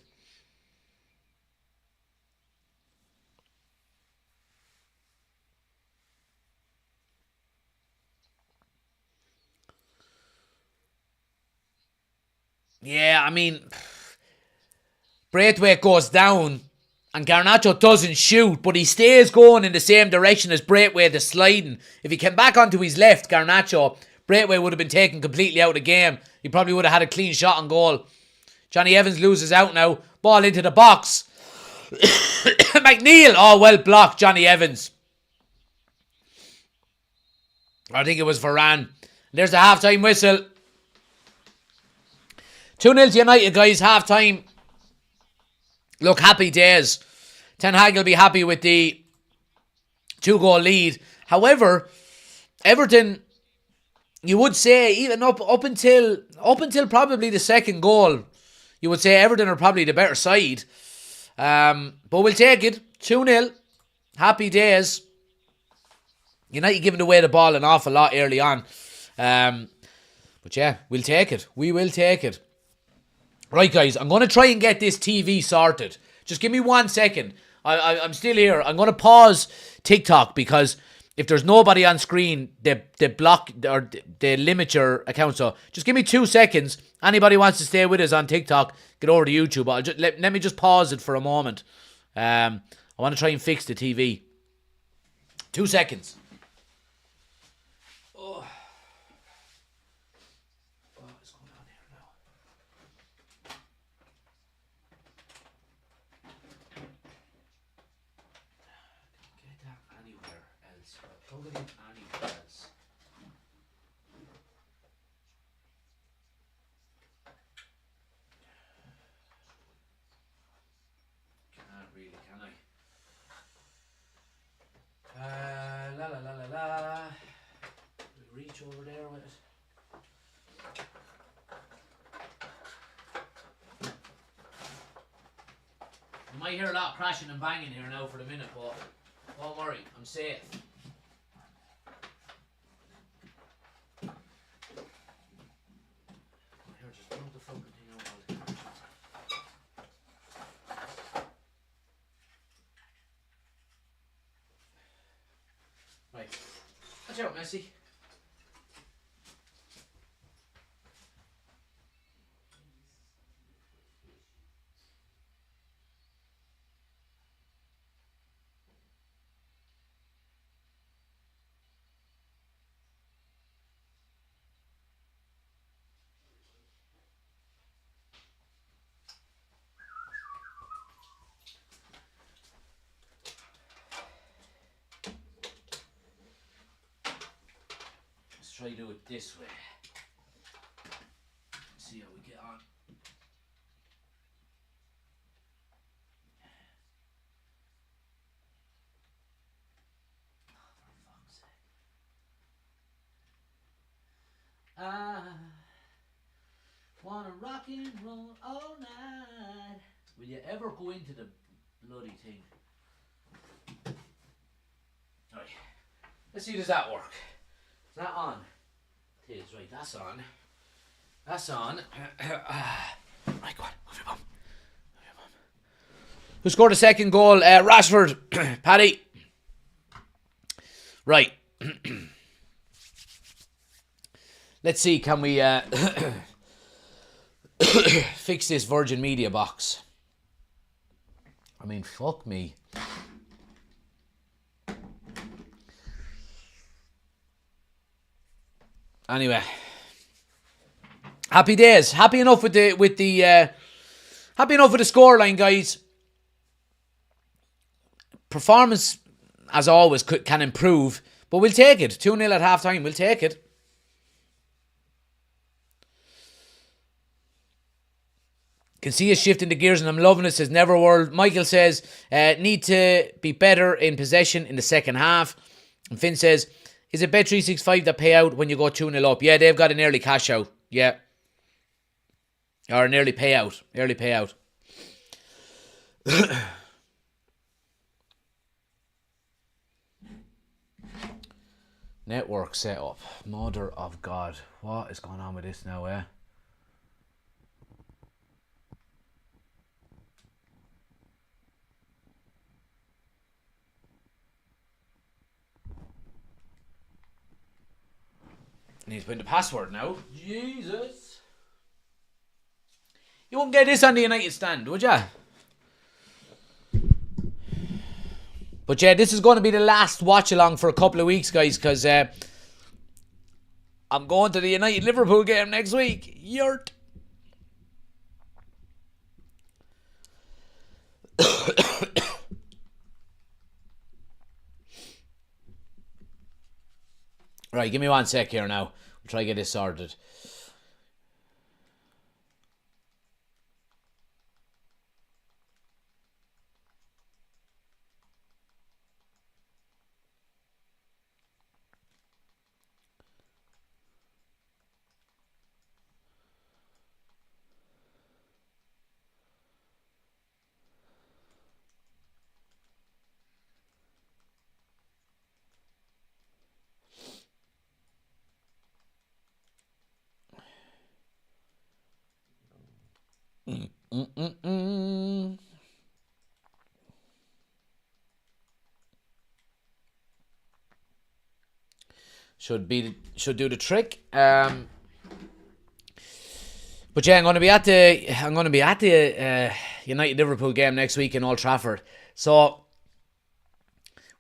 Yeah, I mean, Braithwaite goes down and Garnacho doesn't shoot, but he stays going in the same direction as Braithwaite is sliding. If he came back onto his left, Garnacho, Braithwaite would have been taken completely out of the game. He probably would have had a clean shot on goal. Johnny Evans loses out now. Ball into the box. McNeil. Oh, well blocked, Johnny Evans. I think it was Varane. There's the half-time whistle. 2-0 to United, guys. Half-time. Look, happy days. Ten Hag will be happy with the 2-goal lead. However, Everton, you would say, even up until probably the second goal, you would say Everton are probably the better side. But we'll take it. 2-0. Happy days. United giving away the ball an awful lot early on. But yeah, we'll take it. We will take it. Right, guys, I'm going to try and get this TV sorted. Just give me 1 second. I'm still here. I'm going to pause TikTok because if there's nobody on screen, they block or they limit your account. So just give me 2 seconds. Anybody wants to stay with us on TikTok, get over to YouTube. I'll just, let me just pause it for a moment. I want to try and fix the TV. 2 seconds. Reach over there with it. You might hear a lot of crashing and banging here now for the minute, but don't worry, I'm safe. Here, just move the fucking thing out while the camera's on. Right. Watch out, Messi. Try to do it this way. See how we get on. For fuck's sake. I wanna rock and roll all night. Will you ever go into the bloody thing? Right. Let's see, does that work? Is that on? It is, right, that's on. That's on. Right, go on, move your bum. Who scored the second goal? Rashford. Paddy. Right. Let's see, can we fix this Virgin Media box? I mean, fuck me. Anyway, happy days. Happy enough with the scoreline, guys. Performance, as always, can improve, but we'll take it. 2-0 at half time. We'll take it. Can see us shifting the gears, and I'm loving it. Says Neverworld. Michael says need to be better in possession in the second half. And Finn says, is it Bet365 that pay out when you go 2-0 up? Yeah, they've got an early cash out. Yeah. Or an early payout. Early payout. Network setup. Mother of God. What is going on with this now, eh? Need to put in the password now. Jesus. You wouldn't get this on the United stand, would ya? But yeah, this is going to be the last watch along for a couple of weeks, guys, because I'm going to the United Liverpool game next week. Yurt. Right, give me 1 sec here now. We'll try to get this sorted. Should do the trick. But yeah, I'm going to be at the United Liverpool game next week in Old Trafford. So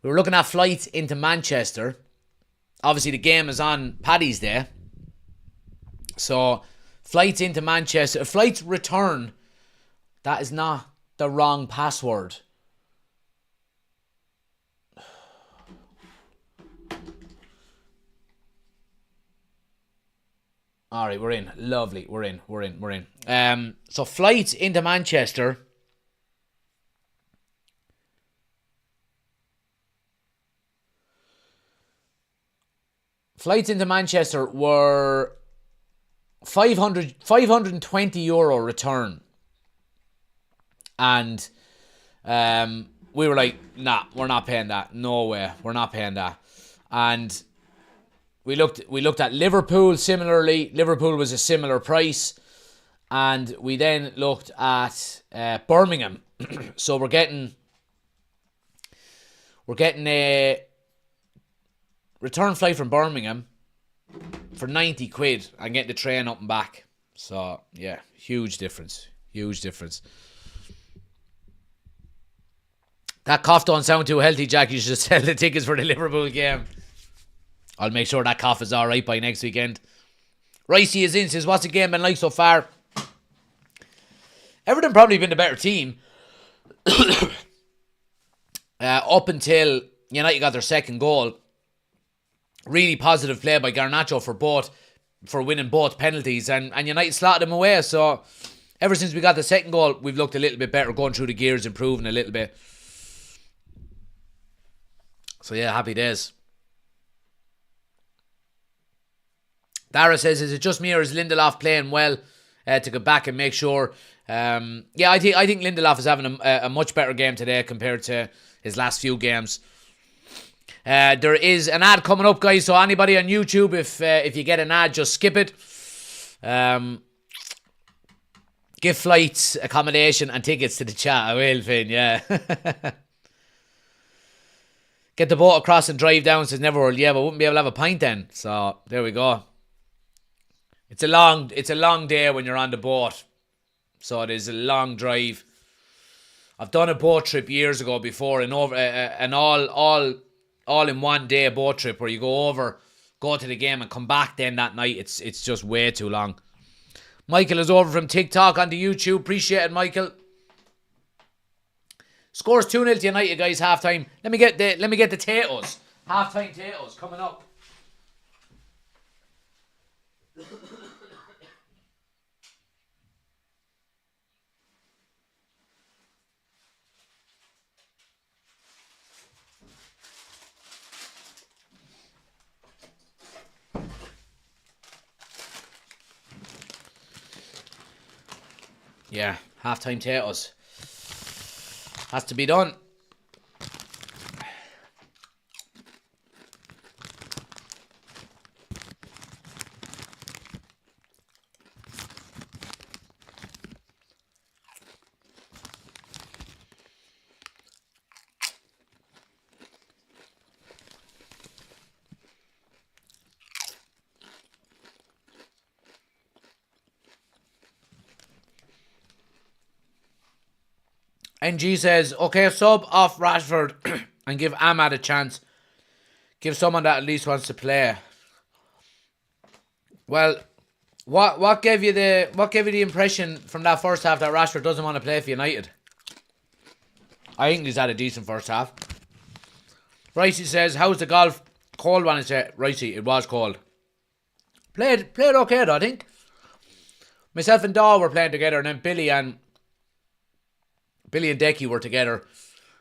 we were looking at flights into Manchester. Obviously, the game is on Paddy's Day. So flights into Manchester, flights return. That is not the wrong password. Alright, we're in. Lovely. We're in. So flights into Manchester. Flights into Manchester were €520 return. And we were like, nah, we're not paying that. No way, we're not paying that. And we looked at Liverpool similarly. Liverpool was a similar price. And we then looked at Birmingham. So we're getting a return flight from Birmingham for 90 quid and getting the train up and back. So yeah, huge difference. That cough don't sound too healthy, Jack. You should sell the tickets for the Liverpool game. I'll make sure that cough is alright by next weekend. Ricey is in, says, what's the game been like so far? Everton probably been the better team. Up until United got their second goal. Really positive play by Garnacho for winning both penalties. And United slotted them away. So ever since we got the second goal, we've looked a little bit better, going through the gears, improving a little bit. So yeah, happy days. Dara says, is it just me or is Lindelof playing well to go back and make sure? Yeah, I think Lindelof is having a much better game today compared to his last few games. There is an ad coming up, guys. So anybody on YouTube, if you get an ad, just skip it. Give flights, accommodation, and tickets to the chat. I will, Finn. Yeah. Get the boat across and drive down, says Neverworld. Yeah, but wouldn't be able to have a pint then. So there we go. It's a long day when you're on the boat. So it is a long drive. I've done a boat trip years ago before, and an all in one day boat trip where you go to the game and come back then that night. It's just way too long. Michael is over from TikTok onto YouTube. Appreciate it, Michael. Scores 2-0 to United, guys, half time. Let me get the Tatos. Half time Tatos coming up. Yeah, half-time Tatos. Has to be done. NG says, okay, sub off Rashford and give Ahmad a chance. Give someone that at least wants to play. Well, what gave you the impression from that first half that Rashford doesn't want to play for United? I think he's had a decent first half. Ricey says, how's the golf? Cold one, is it? Ricey, it was cold. Played okay though, I think. Myself and Daw were playing together, and then Billy and Decky were together.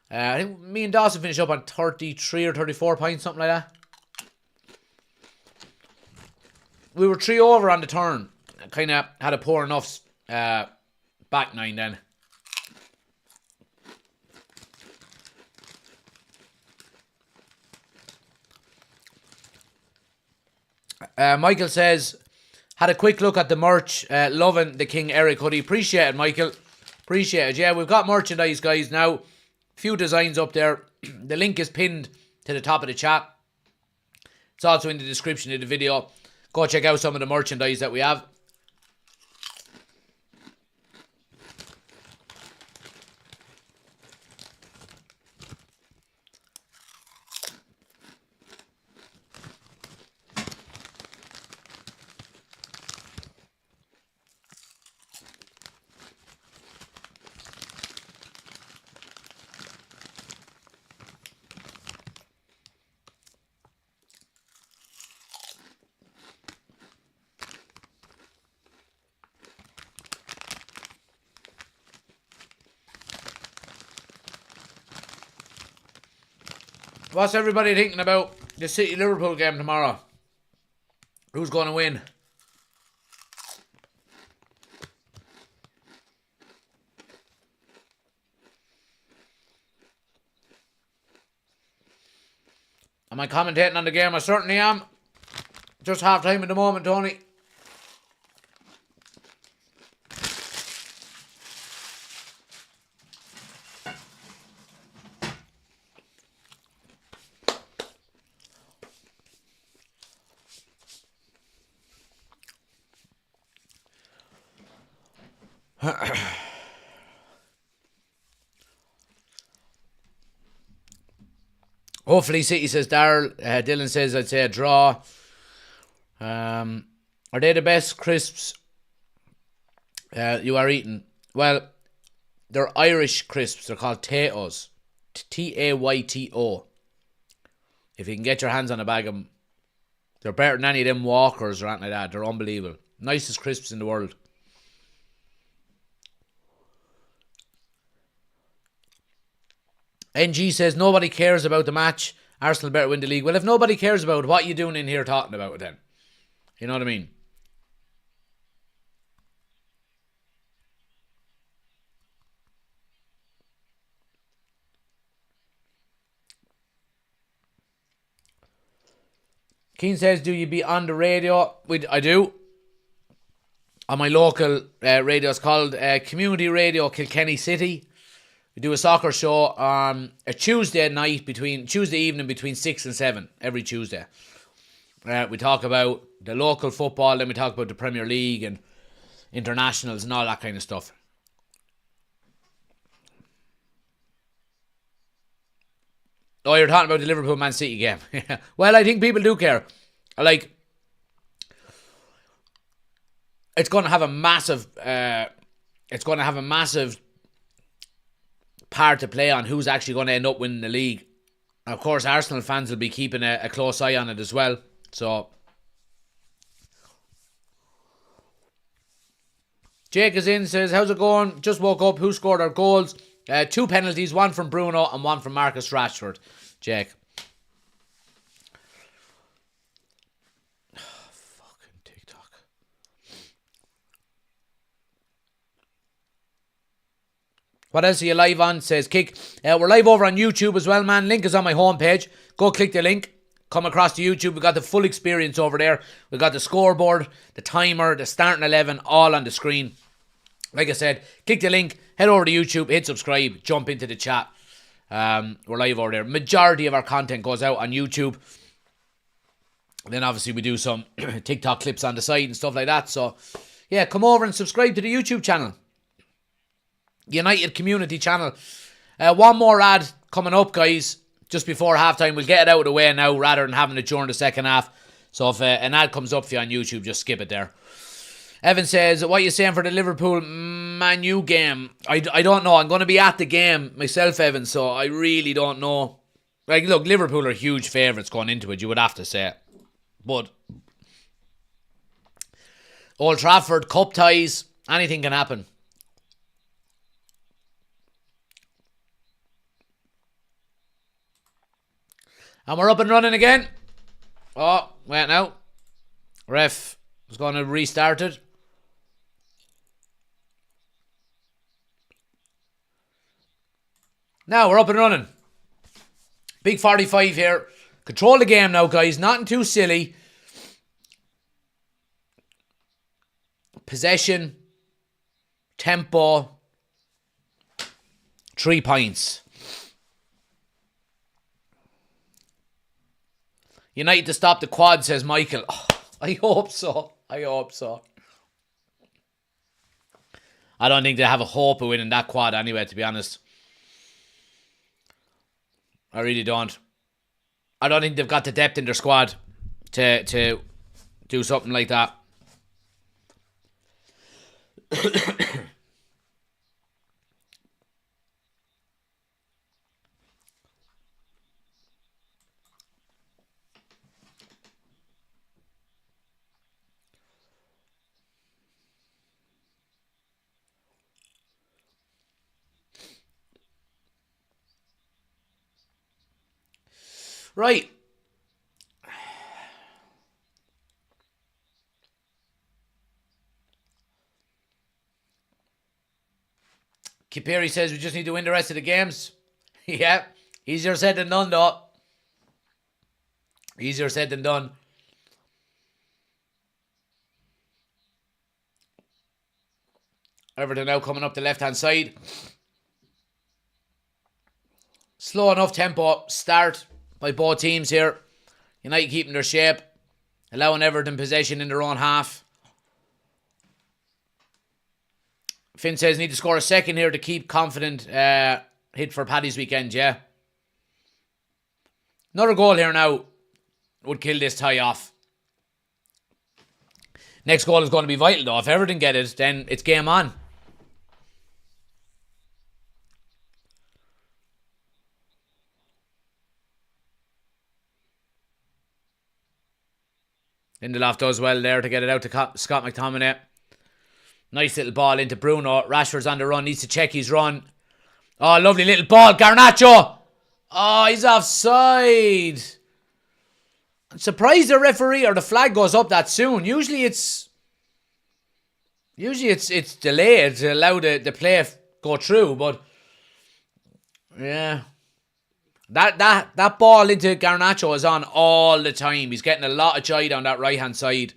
I think me and Dawson finished up on 33 or 34 points, something like that. We were 3 over on the turn. Kind of had a poor enough back nine then. Michael says, had a quick look at the merch. Loving the King Eric hoodie. Appreciate it, Michael. Appreciate it. Yeah, we've got merchandise, guys, now. Few designs up there. The link is pinned to the top of the chat. It's also in the description of the video. Go check out some of the merchandise that we have. What's everybody thinking about the City-Liverpool game tomorrow? Who's going to win? Am I commentating on the game? I certainly am. Just half time at the moment, Tony. Hopefully City, says Darryl. Dylan says I'd say a draw. Are they the best crisps you are eating? Well, they're Irish crisps. They're called Taytos. Tayto. If you can get your hands on a bag of them, they're better than any of them Walkers or anything like that. They're unbelievable. Nicest crisps in the world. NG says nobody cares about the match. Arsenal better win the league. Well, if nobody cares about it, what are you doing in here talking about it then? You know what I mean? Keane says, do you be on the radio? I do. On my local radio. It's called Community Radio Kilkenny City. We do a soccer show on a Tuesday evening between 6 and 7 every Tuesday. We talk about the local football, then we talk about the Premier League and internationals and all that kind of stuff. Oh, you're talking about the Liverpool Man City game. Well, I think people do care. Like, it's going to have a massive part to play on who's actually going to end up winning the league. And of course, Arsenal fans will be keeping a close eye on it as well. So, Jake is in, says, how's it going? Just woke up. Who scored our goals? 2 penalties, one from Bruno and one from Marcus Rashford. Jake. Fucking TikTok. What else are you live on? Says Kick. We're live over on YouTube as well, man. Link is on my homepage. Go click the link. Come across to YouTube. We got the full experience over there. We got the scoreboard, the timer, the starting 11, all on the screen. Like I said, click the link, head over to YouTube, hit subscribe, jump into the chat. We're live over there. Majority of our content goes out on YouTube. Then obviously we do some TikTok clips on the side and stuff like that. So yeah, come over and subscribe to the YouTube channel. United Community channel. One more ad coming up, guys. just before halftime. We'll get it out of the way now rather than having it during the second half. So if an ad comes up for you on YouTube, just skip it there. Evan says, what are you saying for the Liverpool Man U game? I don't know. I'm going to be at the game myself, Evan, so I really don't know. Like, look, Liverpool are huge favourites going into it, you would have to say. But Old Trafford, cup ties, anything can happen. And we're up and running again. Oh, wait now. Ref is going to restart it. Now we're up and running. Big 45 here. Control the game now, guys. Nothing too silly. Possession. Tempo. 3 points. United to stop the quad, says Michael. Oh, I hope so. I hope so. I don't think they have a hope of winning that quad anyway, to be honest. I really don't. I don't think they've got the depth in their squad to do something like that. Right. Kipiri says we just need to win the rest of the games. Yeah. Easier said than done, though. Easier said than done. Everton now coming up the left-hand side. Slow enough tempo start by both teams here. United keeping their shape. Allowing Everton possession in their own half. Finn says need to score a second here to keep confident hit for Paddy's weekend, yeah. Another goal here now would kill this tie off. Next goal is going to be vital though. If Everton get it, then it's game on. Lindelof does well there to get it out to Scott McTominay. Nice little ball into Bruno. Rashford's on the run. Needs to check his run. Oh, lovely little ball. Garnacho. Oh, he's offside. I'm surprised the referee or the flag goes up that soon. Usually it's delayed to allow the play go through. But yeah. That ball into Garnacho is on all the time. He's getting a lot of joy down that right hand side.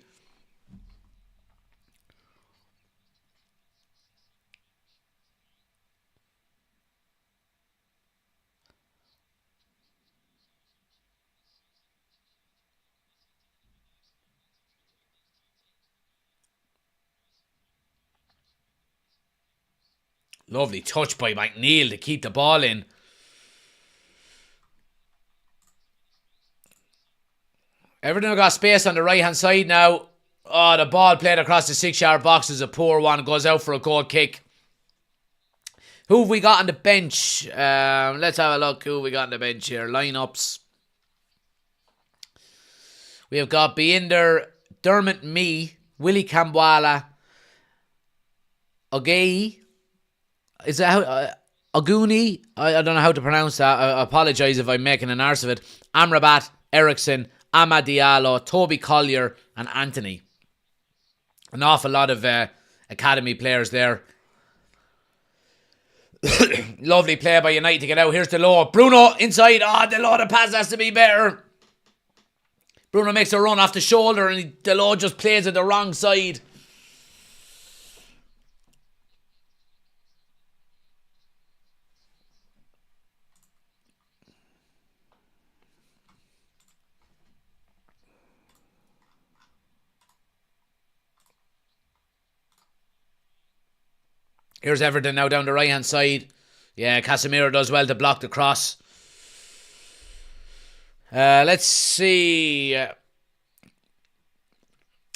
Lovely touch by McNeil to keep the ball in. Everton have got space on the right hand side now. Oh, the ball played across the 6-yard box is a poor one. Goes out for a goal kick. Who have we got on the bench? Let's have a look who we got on the bench here. Lineups. We have got Binder, Dermot Mee, Willie Kambwala, Ogei. Is that Oguni? I don't know how to pronounce that. I apologise if I'm making an arse of it. Amrabat, Ericsson, Amad Diallo, Toby Collier and Anthony. An awful lot of academy players there. Lovely play by United to get out. Here's Delors. Bruno inside. Delors, the pass has to be better. Bruno makes a run off the shoulder and Delors just plays it the wrong side. Here's Everton now down the right-hand side. Yeah, Casemiro does well to block the cross. Let's see.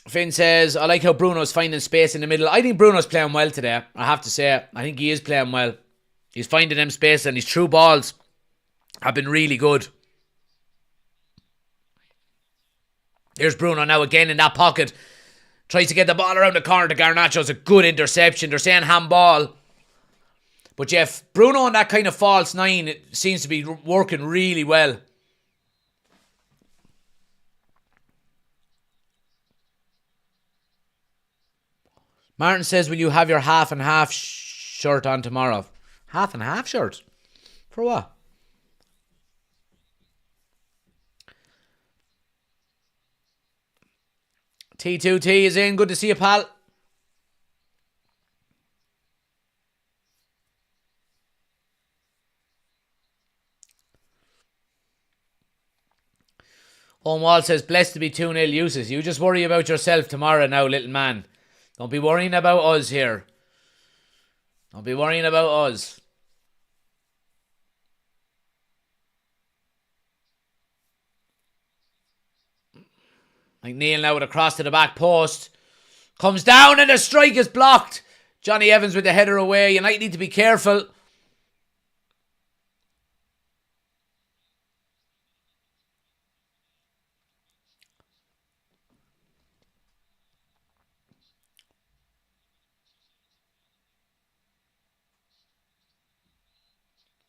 Finn says, I like how Bruno's finding space in the middle. I think Bruno's playing well today. I have to say, I think he is playing well. He's finding them space and his through balls have been really good. Here's Bruno now again in that pocket. Tries to get the ball around the corner to Garnacho. It's a good interception. They're saying handball. But Jeff, Bruno on that kind of false nine, it seems to be working really well. Martin says, will you have your half and half shirt on tomorrow? Half and half shirt? For what? T2T is in. Good to see you, pal. Home Wall says, blessed to be 2-0 uses. You just worry about yourself tomorrow now, little man. Don't be worrying about us here. Don't be worrying about us. McNeil now with a cross to the back post. Comes down and the strike is blocked. Johnny Evans with the header away. United need to be careful.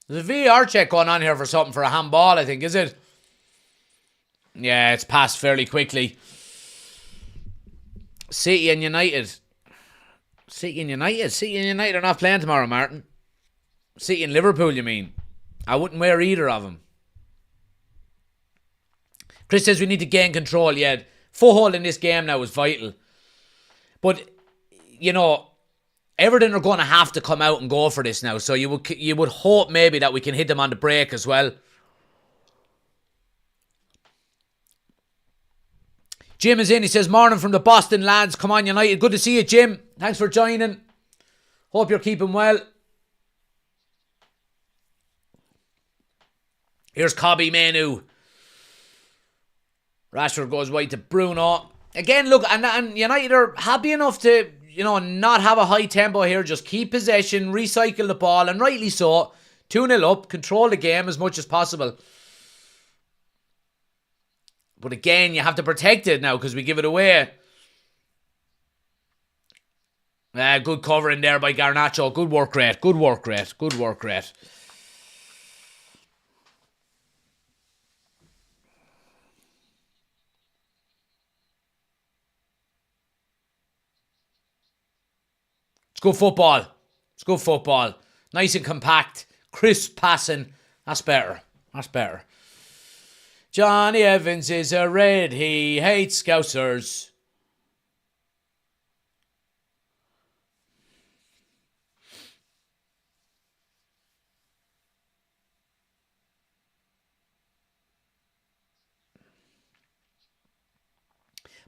There's a VAR check going on here for something for a handball, I think, is it? Yeah, it's passed fairly quickly. City and United. City and United are not playing tomorrow, Martin. City and Liverpool, you mean? I wouldn't wear either of them. Chris says we need to gain control. Yeah, foothold in this game now is vital. But, you know, Everton are going to have to come out and go for this now. So you would hope maybe that we can hit them on the break as well. Jim is in. He says, morning from the Boston lads. Come on, United. Good to see you, Jim. Thanks for joining. Hope you're keeping well. Here's Kobbie Mainoo. Rashford goes wide to Bruno. Again, look, and United are happy enough to, you know, not have a high tempo here. Just keep possession, recycle the ball, and rightly so. 2-0 up, control the game as much as possible. But again, you have to protect it now because we give it away. Good cover in there by Garnacho. Good work rate. Good work rate. Good work rate. It's good football. It's good football. Nice and compact. Crisp passing. That's better. That's better. Johnny Evans is a red. He hates Scousers.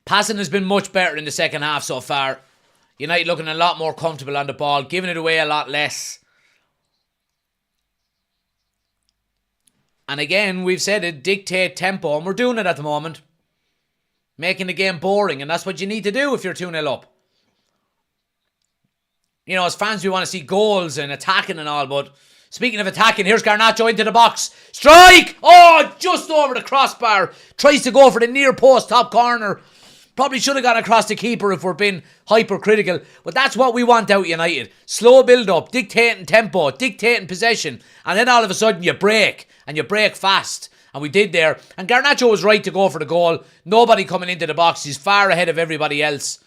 Passing has been much better in the second half so far. United looking a lot more comfortable on the ball, giving it away a lot less. And again, we've said it, dictate tempo, and we're doing it at the moment. Making the game boring, and that's what you need to do if you're 2-0 up. You know, as fans, we want to see goals and attacking and all, but speaking of attacking, here's Garnacho into the box. Strike! Oh, just over the crossbar. Tries to go for the near post, top corner. Probably should have gone across the keeper if we're being hypercritical. But that's what we want out United. Slow build-up, dictating tempo, dictating possession. And then all of a sudden you break. And you break fast. And we did there. And Garnacho was right to go for the goal. Nobody coming into the box. He's far ahead of everybody else.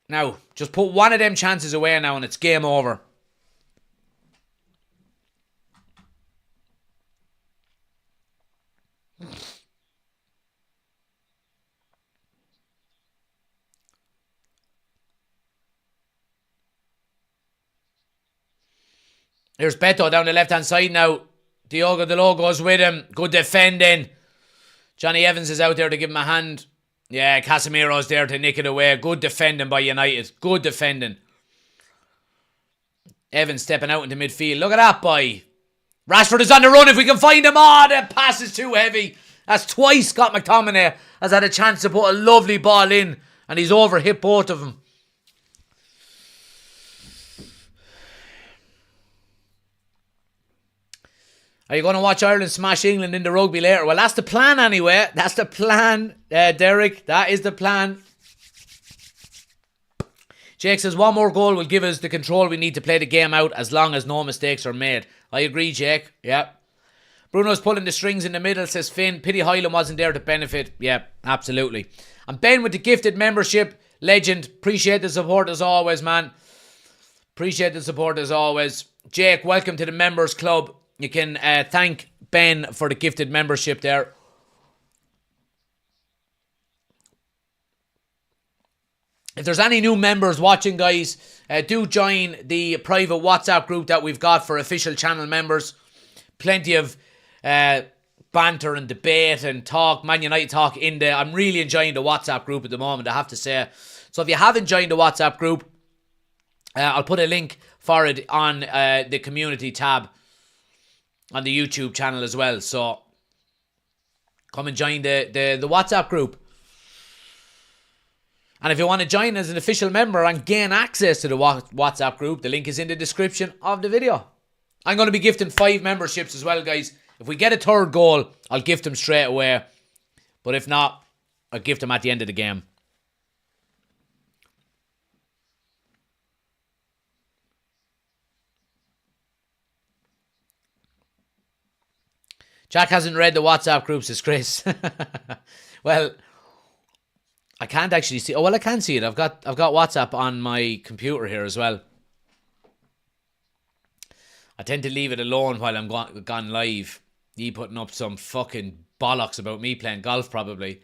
Now, just put one of them chances away now and it's game over. Here's Beto down the left-hand side now. Diogo Dalot goes with him. Good defending. Johnny Evans is out there to give him a hand. Yeah, Casemiro's there to nick it away. Good defending by United. Good defending. Evans stepping out into midfield. Look at that, boy. Rashford is on the run if we can find him. Oh, that pass is too heavy. That's twice Scott McTominay has had a chance to put a lovely ball in, and he's hit both of them. Are you going to watch Ireland smash England in the rugby later? Well, that's the plan anyway. That's the plan, Derek. That is the plan. Jake says, one more goal will give us the control we need to play the game out as long as no mistakes are made. I agree, Jake. Yeah. Bruno's pulling the strings in the middle, says Finn. Pity Hyland wasn't there to benefit. Yeah, absolutely. And Ben with the gifted membership. Legend. Appreciate the support as always, man. Appreciate the support as always. Jake, welcome to the members club. You can thank Ben for the gifted membership there. If there's any new members watching, guys, do join the private WhatsApp group that we've got for official channel members. Plenty of banter and debate and talk, Man United talk in there. I'm really enjoying the WhatsApp group at the moment, I have to say. So if you haven't joined the WhatsApp group, I'll put a link for it on the community tab on the YouTube channel as well. So come and join the WhatsApp group. And if you want to join as an official member and gain access to the WhatsApp group, the link is in the description of the video. I'm going to be gifting 5 memberships as well, guys. If we get a third goal, I'll gift them straight away. But if not, I'll gift them at the end of the game. Jack hasn't read the WhatsApp group, says Chris. Well, I can't actually see. Oh, well, I can see it. I've got WhatsApp on my computer here as well. I tend to leave it alone while I'm gone live. You putting up some fucking bollocks about me playing golf, probably.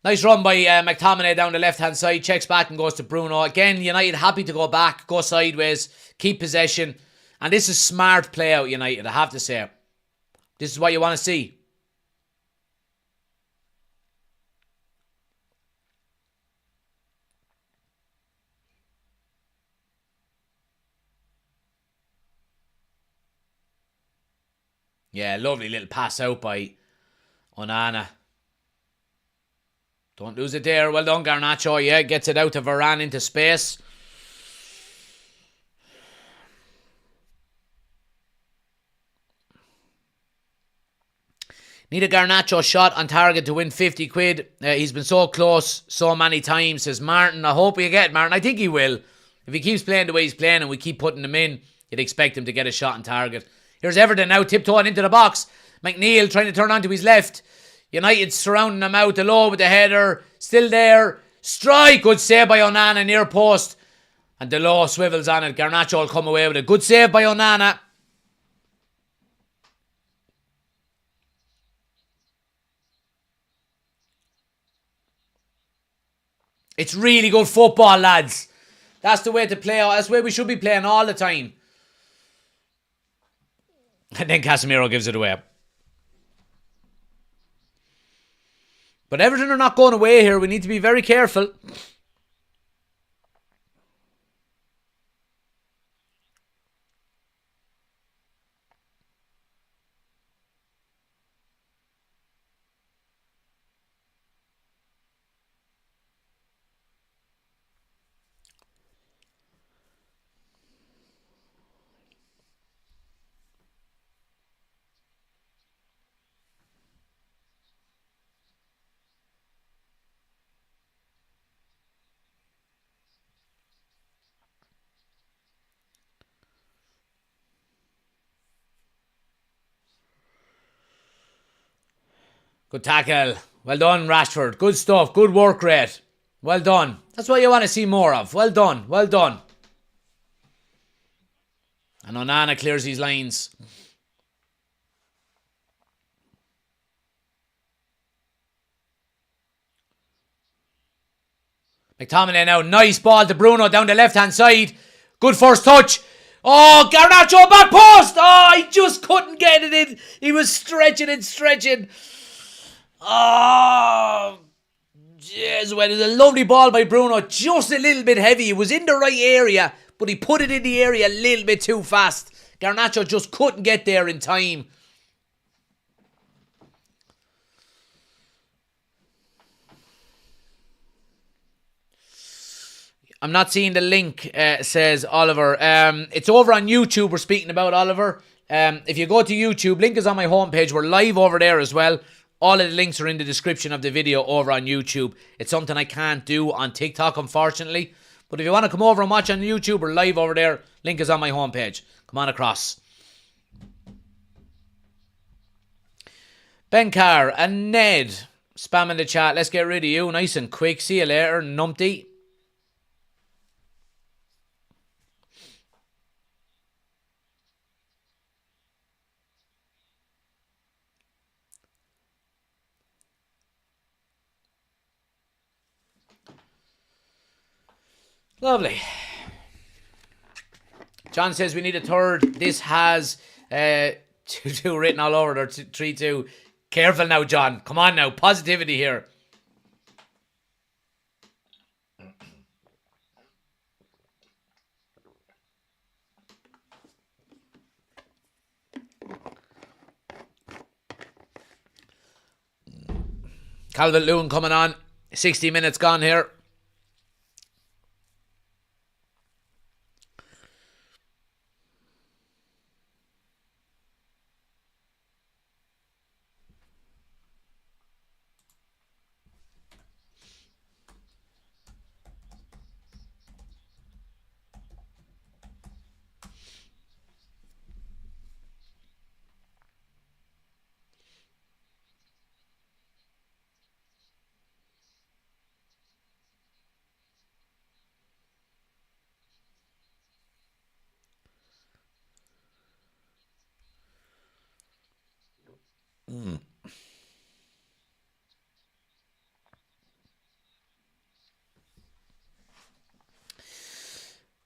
Nice run by McTominay down the left-hand side. Checks back and goes to Bruno. Again, United happy to go back, go sideways, keep possession. And this is smart play out, United, I have to say. This is what you want to see. Yeah, lovely little pass out by Onana. Don't lose it there. Well done, Garnacho. Yeah, gets it out to Varane into space. Need a Garnacho shot on target to win 50 quid. He's been so close so many times, says Martin. I hope we get Martin. I think he will. If he keeps playing the way he's playing and we keep putting him in, you'd expect him to get a shot on target. Here's Everton now tiptoeing into the box. McNeil trying to turn on to his left. United surrounding him out low with the header. Still there. Strike. Good save by Onana near post. And Delo swivels on it. Garnacho will come away with it. Good save by Onana. It's really good football, lads. That's the way to play. That's the way we should be playing all the time. And then Casemiro gives it away. But Everton are not going away here. We need to be very careful. Good tackle. Well done, Rashford. Good stuff. Good work rate. Well done. That's what you want to see more of. Well done. Well done. And Onana clears these lines. McTominay now. Nice ball to Bruno down the left-hand side. Good first touch. Oh, Garnacho back post. Oh, he just couldn't get it in. He was stretching and stretching. Oh, jeez. Well, it was a lovely ball by Bruno. Just a little bit heavy. It was in the right area, but he put it in the area a little bit too fast. Garnacho just couldn't get there in time. I'm not seeing the link, says Oliver. It's over on YouTube. We're speaking about Oliver. If you go to YouTube, link is on my homepage. We're live over there as well. All of the links are in the description of the video over on YouTube. It's something I can't do on TikTok, unfortunately. But if you want to come over and watch on YouTube, we're live over there. Link is on my homepage. Come on across. Ben Carr and Ned spamming the chat. Let's get rid of you. Nice and quick. See you later, numpty. Lovely. John says we need a third. This has 2-2 written all over it, or 3-2. Careful now, John. Come on now. Positivity here. Calvert-Lewin coming on. 60 minutes gone here.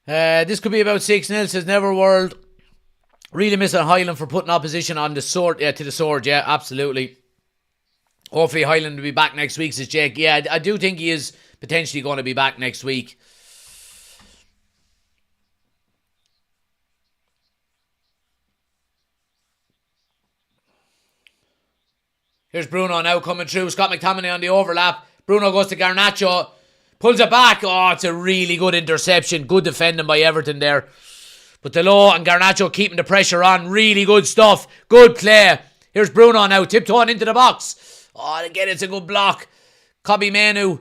This could be about 6-0, says Neverworld. Really missing Highland for putting opposition on the sword. Yeah, to the sword. Yeah, absolutely. Hopefully Highland will be back next week, says Jake. Yeah, I do think he is potentially going to be back next week. Here's Bruno now coming through. Scott McTominay on the overlap. Bruno goes to Garnacho. Pulls it back. Oh, it's a really good interception. Good defending by Everton there. But Delo and Garnacho keeping the pressure on. Really good stuff. Good play. Here's Bruno now. Tiptoeing into the box. Oh, again, it's a good block. Kobbie Mainoo.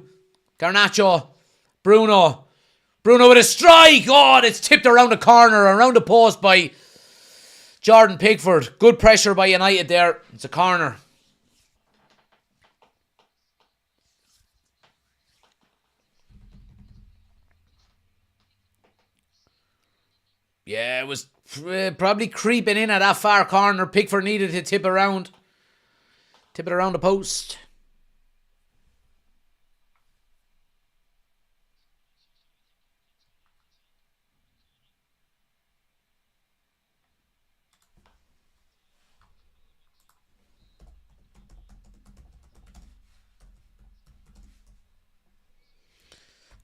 Garnacho. Bruno. Bruno with a strike. Oh, it's tipped around the corner. Around the post by Jordan Pickford. Good pressure by United there. It's a corner. Yeah, it was probably creeping in at that far corner. Pickford needed to tip it around the post.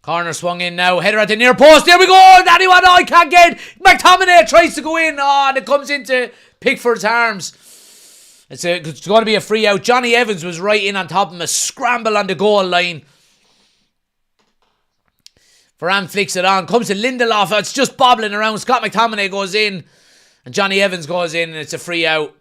Corner swung in now. Header at the near post. There we go. Daddy, what? I can't get. McTominay tries to go in. Oh, and it comes into Pickford's arms. It's going to be a free out. Johnny Evans was right in on top of him. A scramble on the goal line. Varane flicks it on. Comes to Lindelof. It's just bobbling around. Scott McTominay goes in. And Johnny Evans goes in. And it's a free out.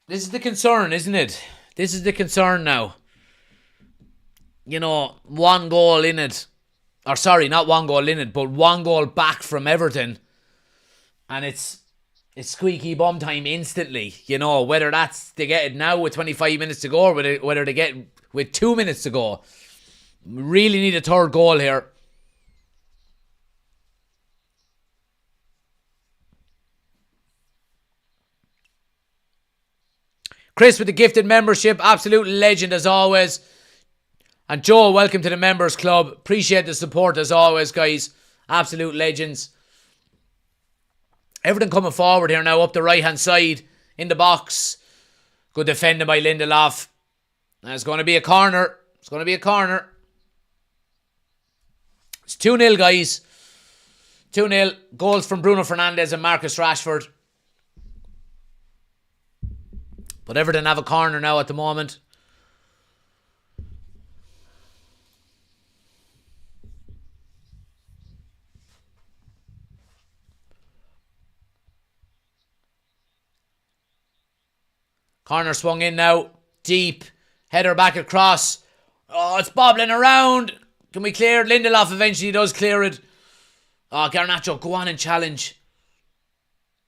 This is the concern, isn't it? This is the concern now. You know, one goal in it. Or sorry, not one goal in it, but one goal back from Everton. And it's squeaky bum time instantly. You know, whether that's they get it now with 25 minutes to go or whether they get it with 2 minutes to go. We really need a third goal here. Chris with the gifted membership. Absolute legend as always. And Joe, welcome to the members club. Appreciate the support as always, guys. Absolute legends. Everything coming forward here now up the right hand side in the box. Good defending by Lindelof. And it's going to be a corner. It's going to be a corner. It's 2-0, guys. 2-0. Goals from Bruno Fernandes and Marcus Rashford. But Everton have a corner now at the moment. Corner swung in now. Deep. Header back across. Oh, it's bobbling around. Can we clear it? Lindelof eventually does clear it. Oh, Garnacho, go on and challenge.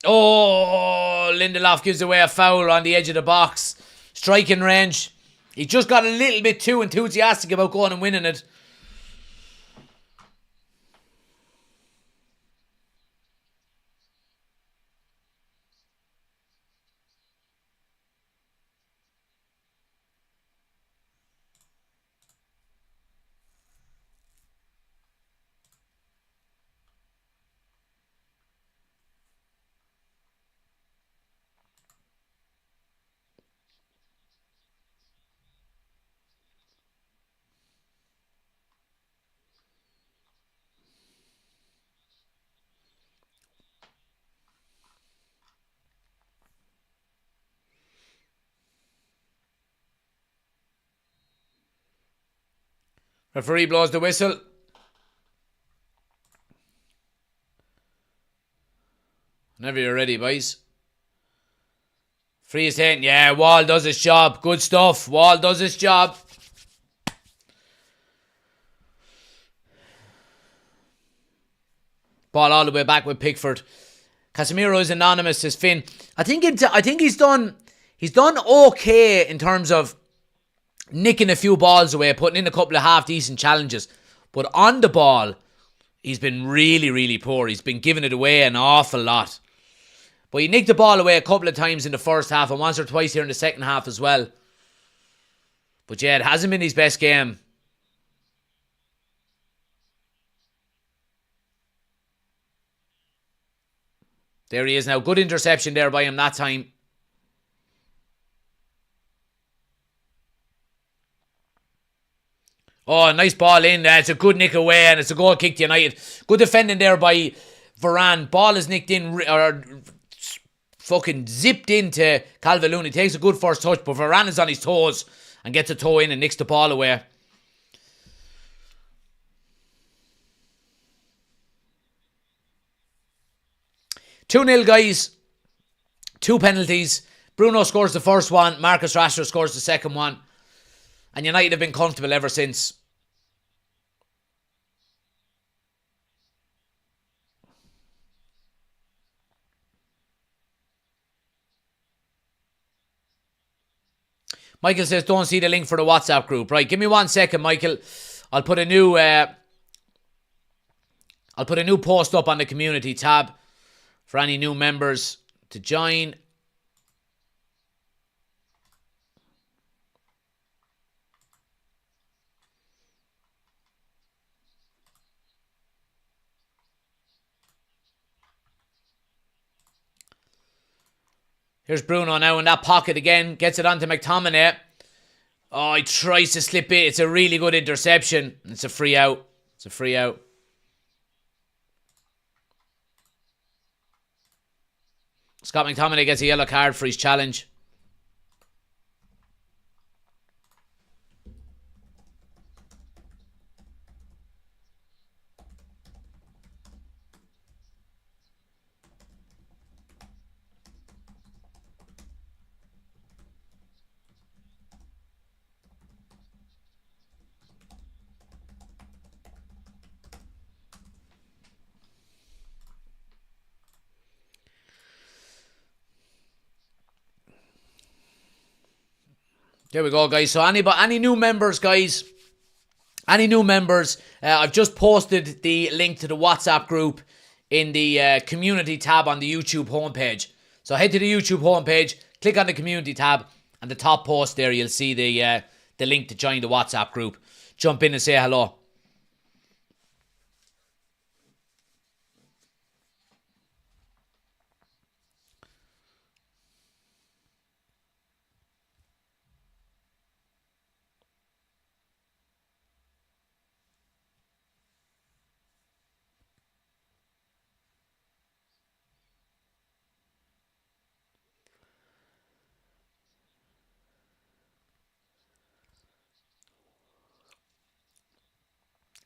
Oh, Lindelof gives away a foul on the edge of the box. Striking range. He just got a little bit too enthusiastic about going and winning it. Referee blows the whistle. Whenever you're ready, boys. Free is taken. Yeah, Wall does his job. Good stuff. Wall does his job. Ball all the way back with Pickford. Casemiro is anonymous, says Finn. I think he's done okay in terms of nicking a few balls away, putting in a couple of half-decent challenges. But on the ball, he's been really, really poor. He's been giving it away an awful lot. But he nicked the ball away a couple of times in the first half and once or twice here in the second half as well. But yeah, it hasn't been his best game. There he is now. Good interception there by him that time. Oh, nice ball in there. It's a good nick away and it's a goal kick to United. Good defending there by Varane. Ball is nicked in, or fucking zipped into Calvert-Lewin. He takes a good first touch, but Varane is on his toes and gets a toe in and nicks the ball away. Two-0, guys. 2 penalties. Bruno scores the first one. Marcus Rashford scores the second one. And United have been comfortable ever since. Michael says, don't see the link for the WhatsApp group. Right, give me 1 second, Michael. I'll put a new post up on the community tab for any new members to join. Here's Bruno now in that pocket again. Gets it onto McTominay. Oh, he tries to slip it. It's a really good interception. It's a free out. It's a free out. Scott McTominay gets a yellow card for his challenge. There we go, guys. So any new members, guys, Any new members, I've just posted the link to the WhatsApp group in the community tab on the YouTube homepage. So head to the YouTube homepage, click on the community tab, and the top post there, you'll see the link to join the WhatsApp group. Jump in and say hello.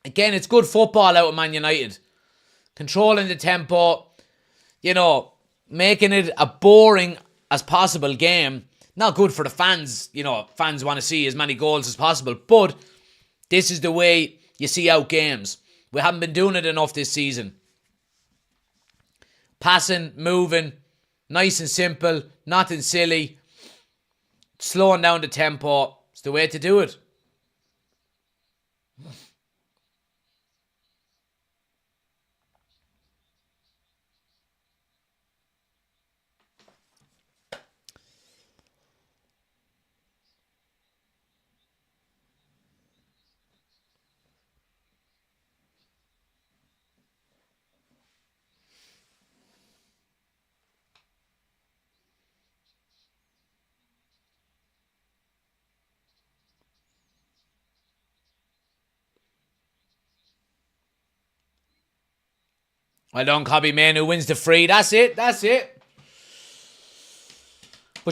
Again, it's good football out of Man United. Controlling the tempo, making it a boring as possible game. Not good for the fans. Fans want to see as many goals as possible. But this is the way you see out games. We haven't been doing it enough this season. Passing, moving, nice and simple, nothing silly. Slowing down the tempo. It's the way to do it. Well done, Cobby Man, who wins the free. That's it. But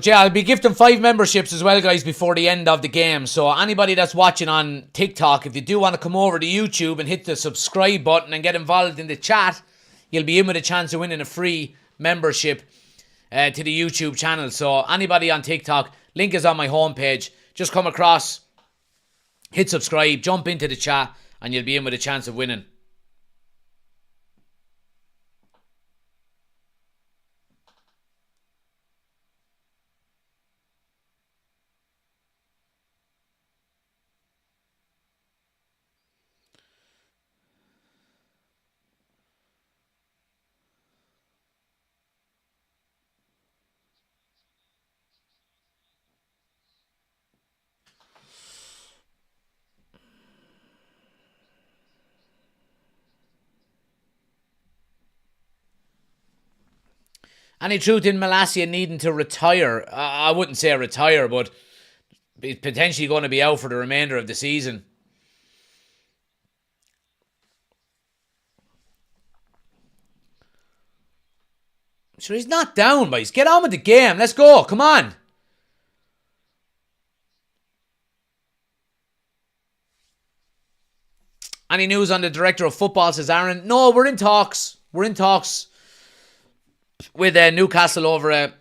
yeah, I'll be gifting 5 memberships as well, guys, before the end of the game. So anybody that's watching on TikTok, if you do want to come over to YouTube and hit the subscribe button and get involved in the chat, you'll be in with a chance of winning a free membership to the YouTube channel. So anybody on TikTok, link is on my homepage. Just come across, hit subscribe, jump into the chat, and you'll be in with a chance of winning. Any truth in Malacia needing to retire? I wouldn't say retire, but he's potentially going to be out for the remainder of the season. Sure, he's not down, boys. Get on with the game. Let's go. Come on. Any news on the director of football, says Aaron? No, we're in talks. With Newcastle over a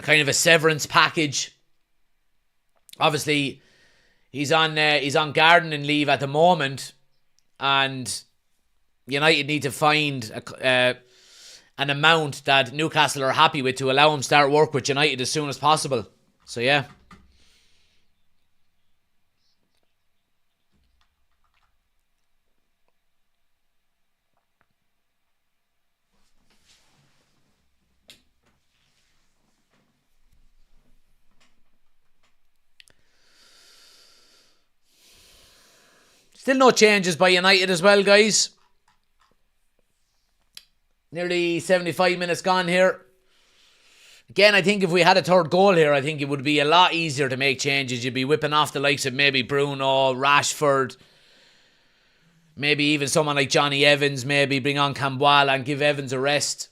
kind of a severance package. Obviously, he's on gardening leave at the moment, and United need to find an amount that Newcastle are happy with to allow him start work with United as soon as possible. So yeah. Still no changes by United as well, guys. Nearly 75 minutes gone here. Again, I think if we had a third goal here, I think it would be a lot easier to make changes. You'd be whipping off the likes of maybe Bruno, Rashford, maybe even someone like Johnny Evans, maybe bring on Kambwala and give Evans a rest.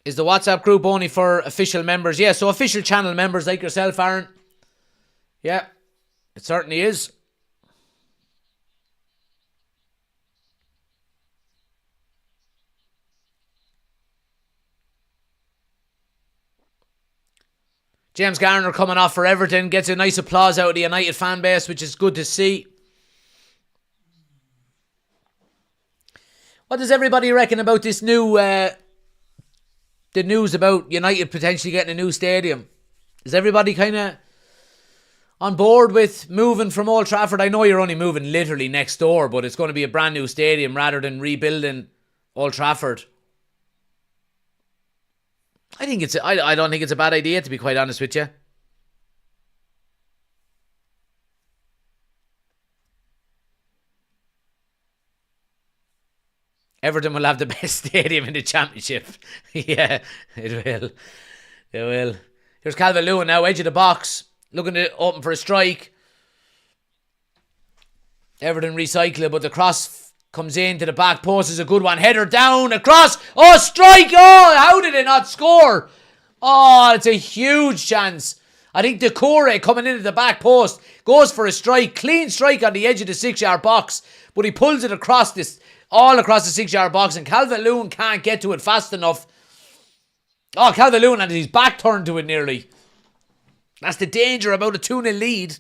Is the WhatsApp group only for official members? Yeah, so official channel members like yourself, Aaron. Yeah, it certainly is. James Garner coming off for Everton. Gets a nice applause out of the United fan base, which is good to see. What does everybody reckon about this new... the news about United potentially getting a new stadium? Is everybody kind of on board with moving from Old Trafford? I know you're only moving literally next door, but it's going to be a brand new stadium rather than rebuilding Old Trafford. I don't think it's a bad idea, to be quite honest with you. Everton will have the best stadium in the Championship. Yeah, it will. It will. Here's Calvert-Lewin now, edge of the box, looking to open for a strike. Everton recycle it, but the cross comes into the back post. Is a good one. Header down, across. Oh, strike! Oh, how did it not score? Oh, it's a huge chance. I think Decore coming into the back post goes for a strike. Clean strike on the edge of the 6-yard box, but he pulls it across this, all across the 6-yard box, and Calvert-Lewin can't get to it fast enough. Oh, Calvert-Lewin had his back turned to it nearly. That's the danger about a 2-0 lead.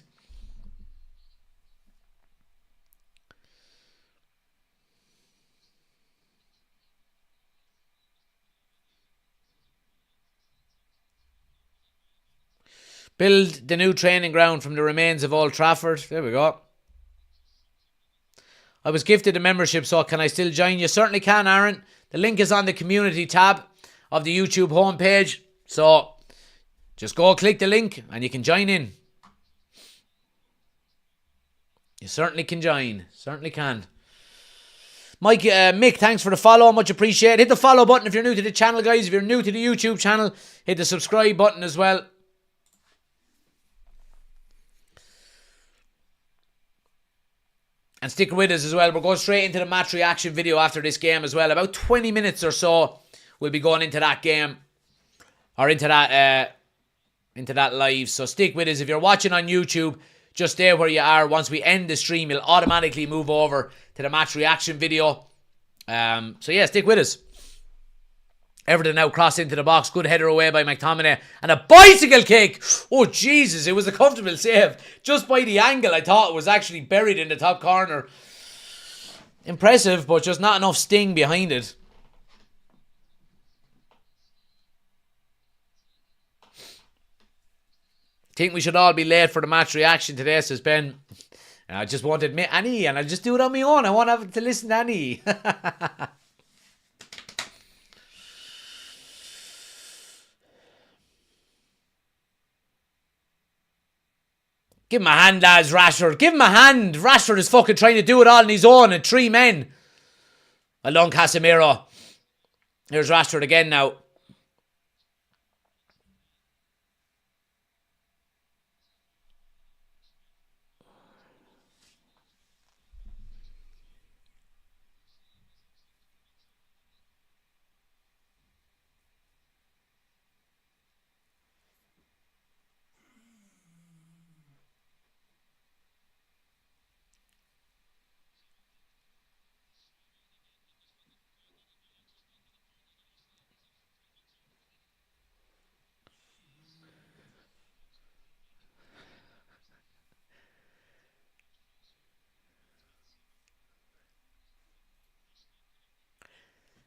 Build the new training ground from the remains of Old Trafford. There we go. I was gifted a membership, so can I still join? You certainly can, Aaron. The link is on the community tab of the YouTube homepage. So just go click the link and you can join in. You certainly can join. Certainly can. Mike, Mick, thanks for the follow. Much appreciated. Hit the follow button if you're new to the channel, guys. If you're new to the YouTube channel, hit the subscribe button as well. And stick with us as well. We're going straight into the match reaction video after this game as well. About 20 minutes or so, we'll be going into that game. Or into that live. So stick with us. If you're watching on YouTube, just stay where you are. Once we end the stream, you'll automatically move over to the match reaction video. So yeah, stick with us. Everton now cross into the box. Good header away by McTominay. And a bicycle kick. Oh, Jesus. It was a comfortable save. Just by the angle, I thought it was actually buried in the top corner. Impressive, but just not enough sting behind it. Think we should all be late for the match reaction today, says Ben. I just wanted Annie, and I'll just do it on my own. I want to have to listen to Annie. Give him a hand, lads, Rashford. Give him a hand. Rashford is fucking trying to do it all on his own and 3 men. Along Casemiro. Here's Rashford again now.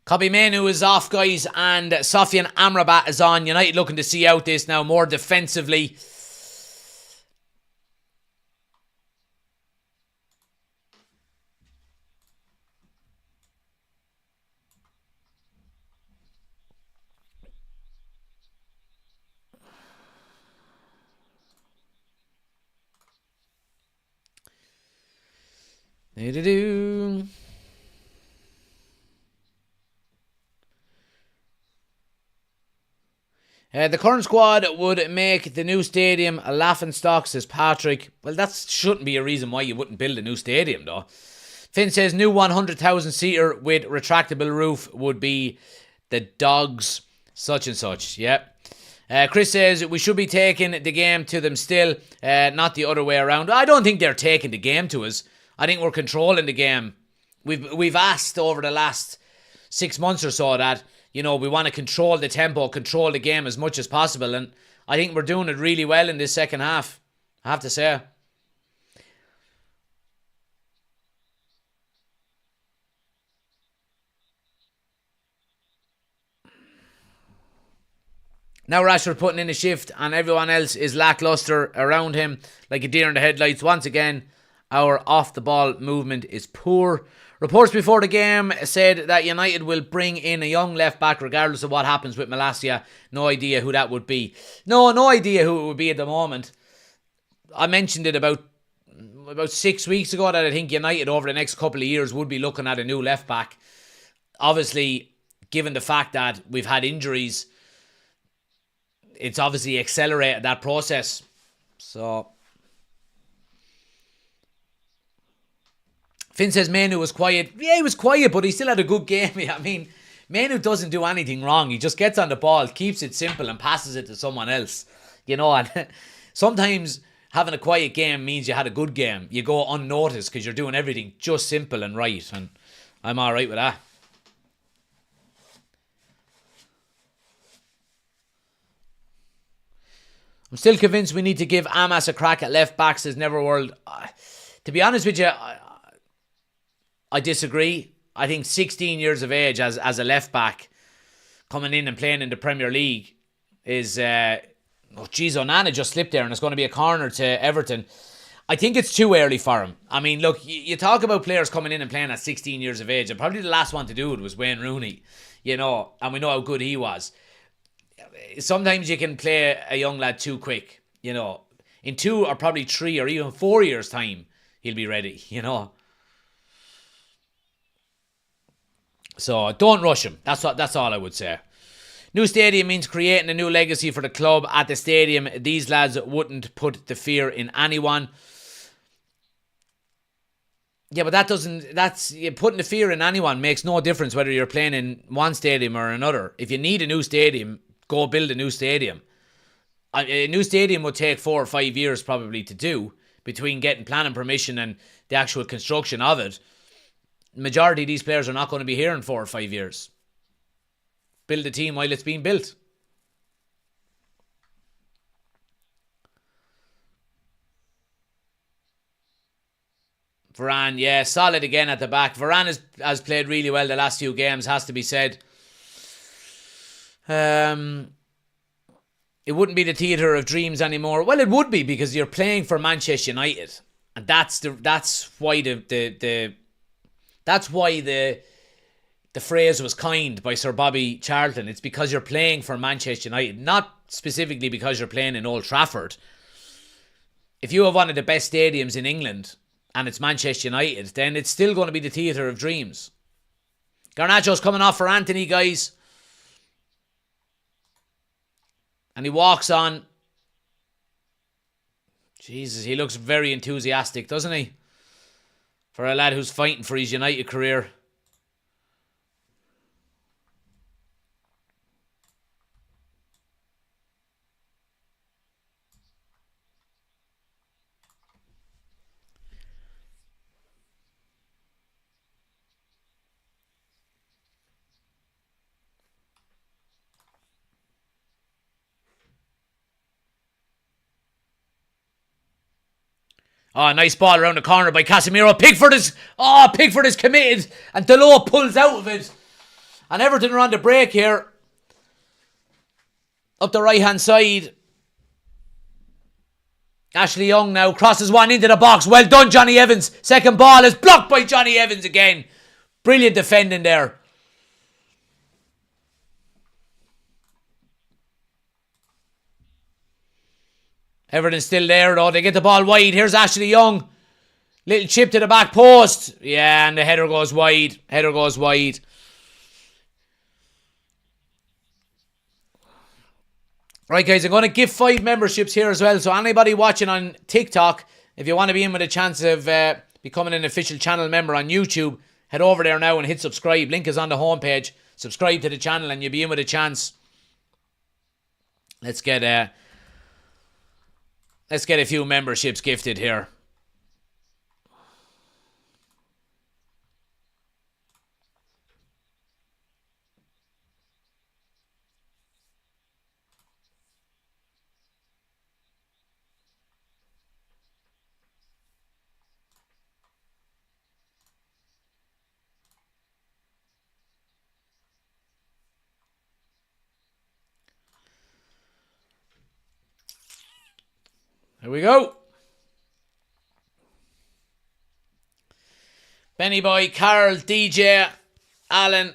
Kobbie Mainoo is off, guys, and Sofian Amrabat is on. United looking to see out this now more defensively. The current squad would make the new stadium a laughingstock, says Patrick. Well, that shouldn't be a reason why you wouldn't build a new stadium, though. Finn says new 100,000 seater with retractable roof would be the Dogs such and such. Yep. Chris says we should be taking the game to them still, not the other way around. I don't think they're taking the game to us. I think we're controlling the game. We've asked over the last 6 months or so that, you know, we want to control the tempo, control the game as much as possible, and I think we're doing it really well in this second half, I have to say. Now Rashford putting in a shift and everyone else is lackluster around him like a deer in the headlights. Once again, our off-the-ball movement is poor. Reports before the game said that United will bring in a young left-back regardless of what happens with Malacia. No idea who that would be. No idea who it would be at the moment. I mentioned it about 6 weeks ago that I think United over the next couple of years would be looking at a new left-back. Obviously, given the fact that we've had injuries, it's obviously accelerated that process. So Finn says Manu was quiet. Yeah, he was quiet, but he still had a good game. I mean, Manu doesn't do anything wrong. He just gets on the ball, keeps it simple, and passes it to someone else. And sometimes having a quiet game means you had a good game. You go unnoticed because you're doing everything just simple and right. And I'm all right with that. I'm still convinced we need to give Amas a crack at left back, says Neverworld. To be honest with you, I disagree. I think 16 years of age as a left back coming in and playing in the Premier League is... Onana just slipped there and it's going to be a corner to Everton. I think it's too early for him. I mean, look, you talk about players coming in and playing at 16 years of age, and probably the last one to do it was Wayne Rooney, and we know how good he was. Sometimes you can play a young lad too quick, In 2 or probably 3 or even 4 years' time, he'll be ready, So don't rush him. That's all I would say. New stadium means creating a new legacy for the club at the stadium. These lads wouldn't put the fear in anyone. Yeah, but that's putting the fear in anyone makes no difference whether you're playing in one stadium or another. If you need a new stadium, go build a new stadium. A new stadium would take 4 or 5 years probably to do between getting planning permission and the actual construction of it. The majority of these players are not going to be here in 4 or 5 years. Build a team while it's being built. Varane, yeah, solid again at the back. Varane has played really well the last few games, has to be said. It wouldn't be the theatre of dreams anymore. Well, it would be because you're playing for Manchester United, and that's why the phrase was coined by Sir Bobby Charlton. It's because you're playing for Manchester United, not specifically because you're playing in Old Trafford. If you have one of the best stadiums in England and it's Manchester United, then it's still going to be the theatre of dreams. Garnacho's coming off for Anthony, guys. And he walks on. Jesus, he looks very enthusiastic, doesn't he? For a lad who's fighting for his United career. Oh, nice ball around the corner by Casemiro. Pickford is committed. And Delort pulls out of it. And Everton are on the break here. Up the right-hand side. Ashley Young now crosses one into the box. Well done, Johnny Evans. Second ball is blocked by Johnny Evans again. Brilliant defending there. Everton's still there though. They get the ball wide. Here's Ashley Young. Little chip to the back post. Yeah, and the header goes wide. Right, guys, I'm going to give 5 memberships here as well. So anybody watching on TikTok, if you want to be in with a chance of becoming an official channel member on YouTube, head over there now and hit subscribe. Link is on the homepage. Subscribe to the channel and you'll be in with a chance. Let's get a few memberships gifted here. Here we go. Benny Boy, Carl, DJ, Alan,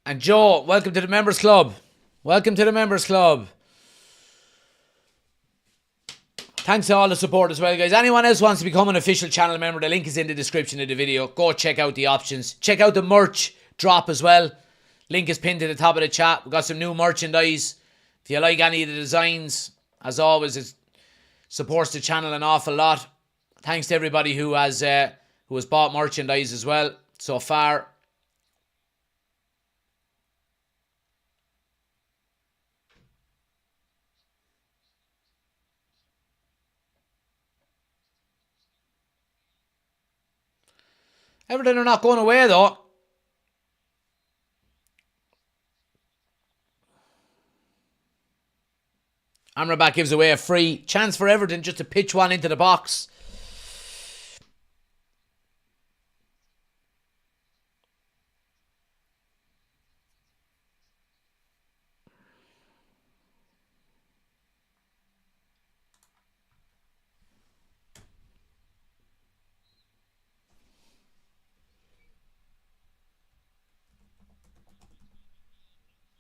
and Joe. Welcome to the Members Club. Welcome to the Members Club. Thanks to all the support as well, guys. Anyone else wants to become an official channel member, the link is in the description of the video. Go check out the options. Check out the merch drop as well. Link is pinned to the top of the chat. We've got some new merchandise. If you like any of the designs, as always, it supports the channel an awful lot. Thanks to everybody who has bought merchandise as well so far. Everton are not going away though. Amrabat gives away a free chance for Everton just to pitch one into the box.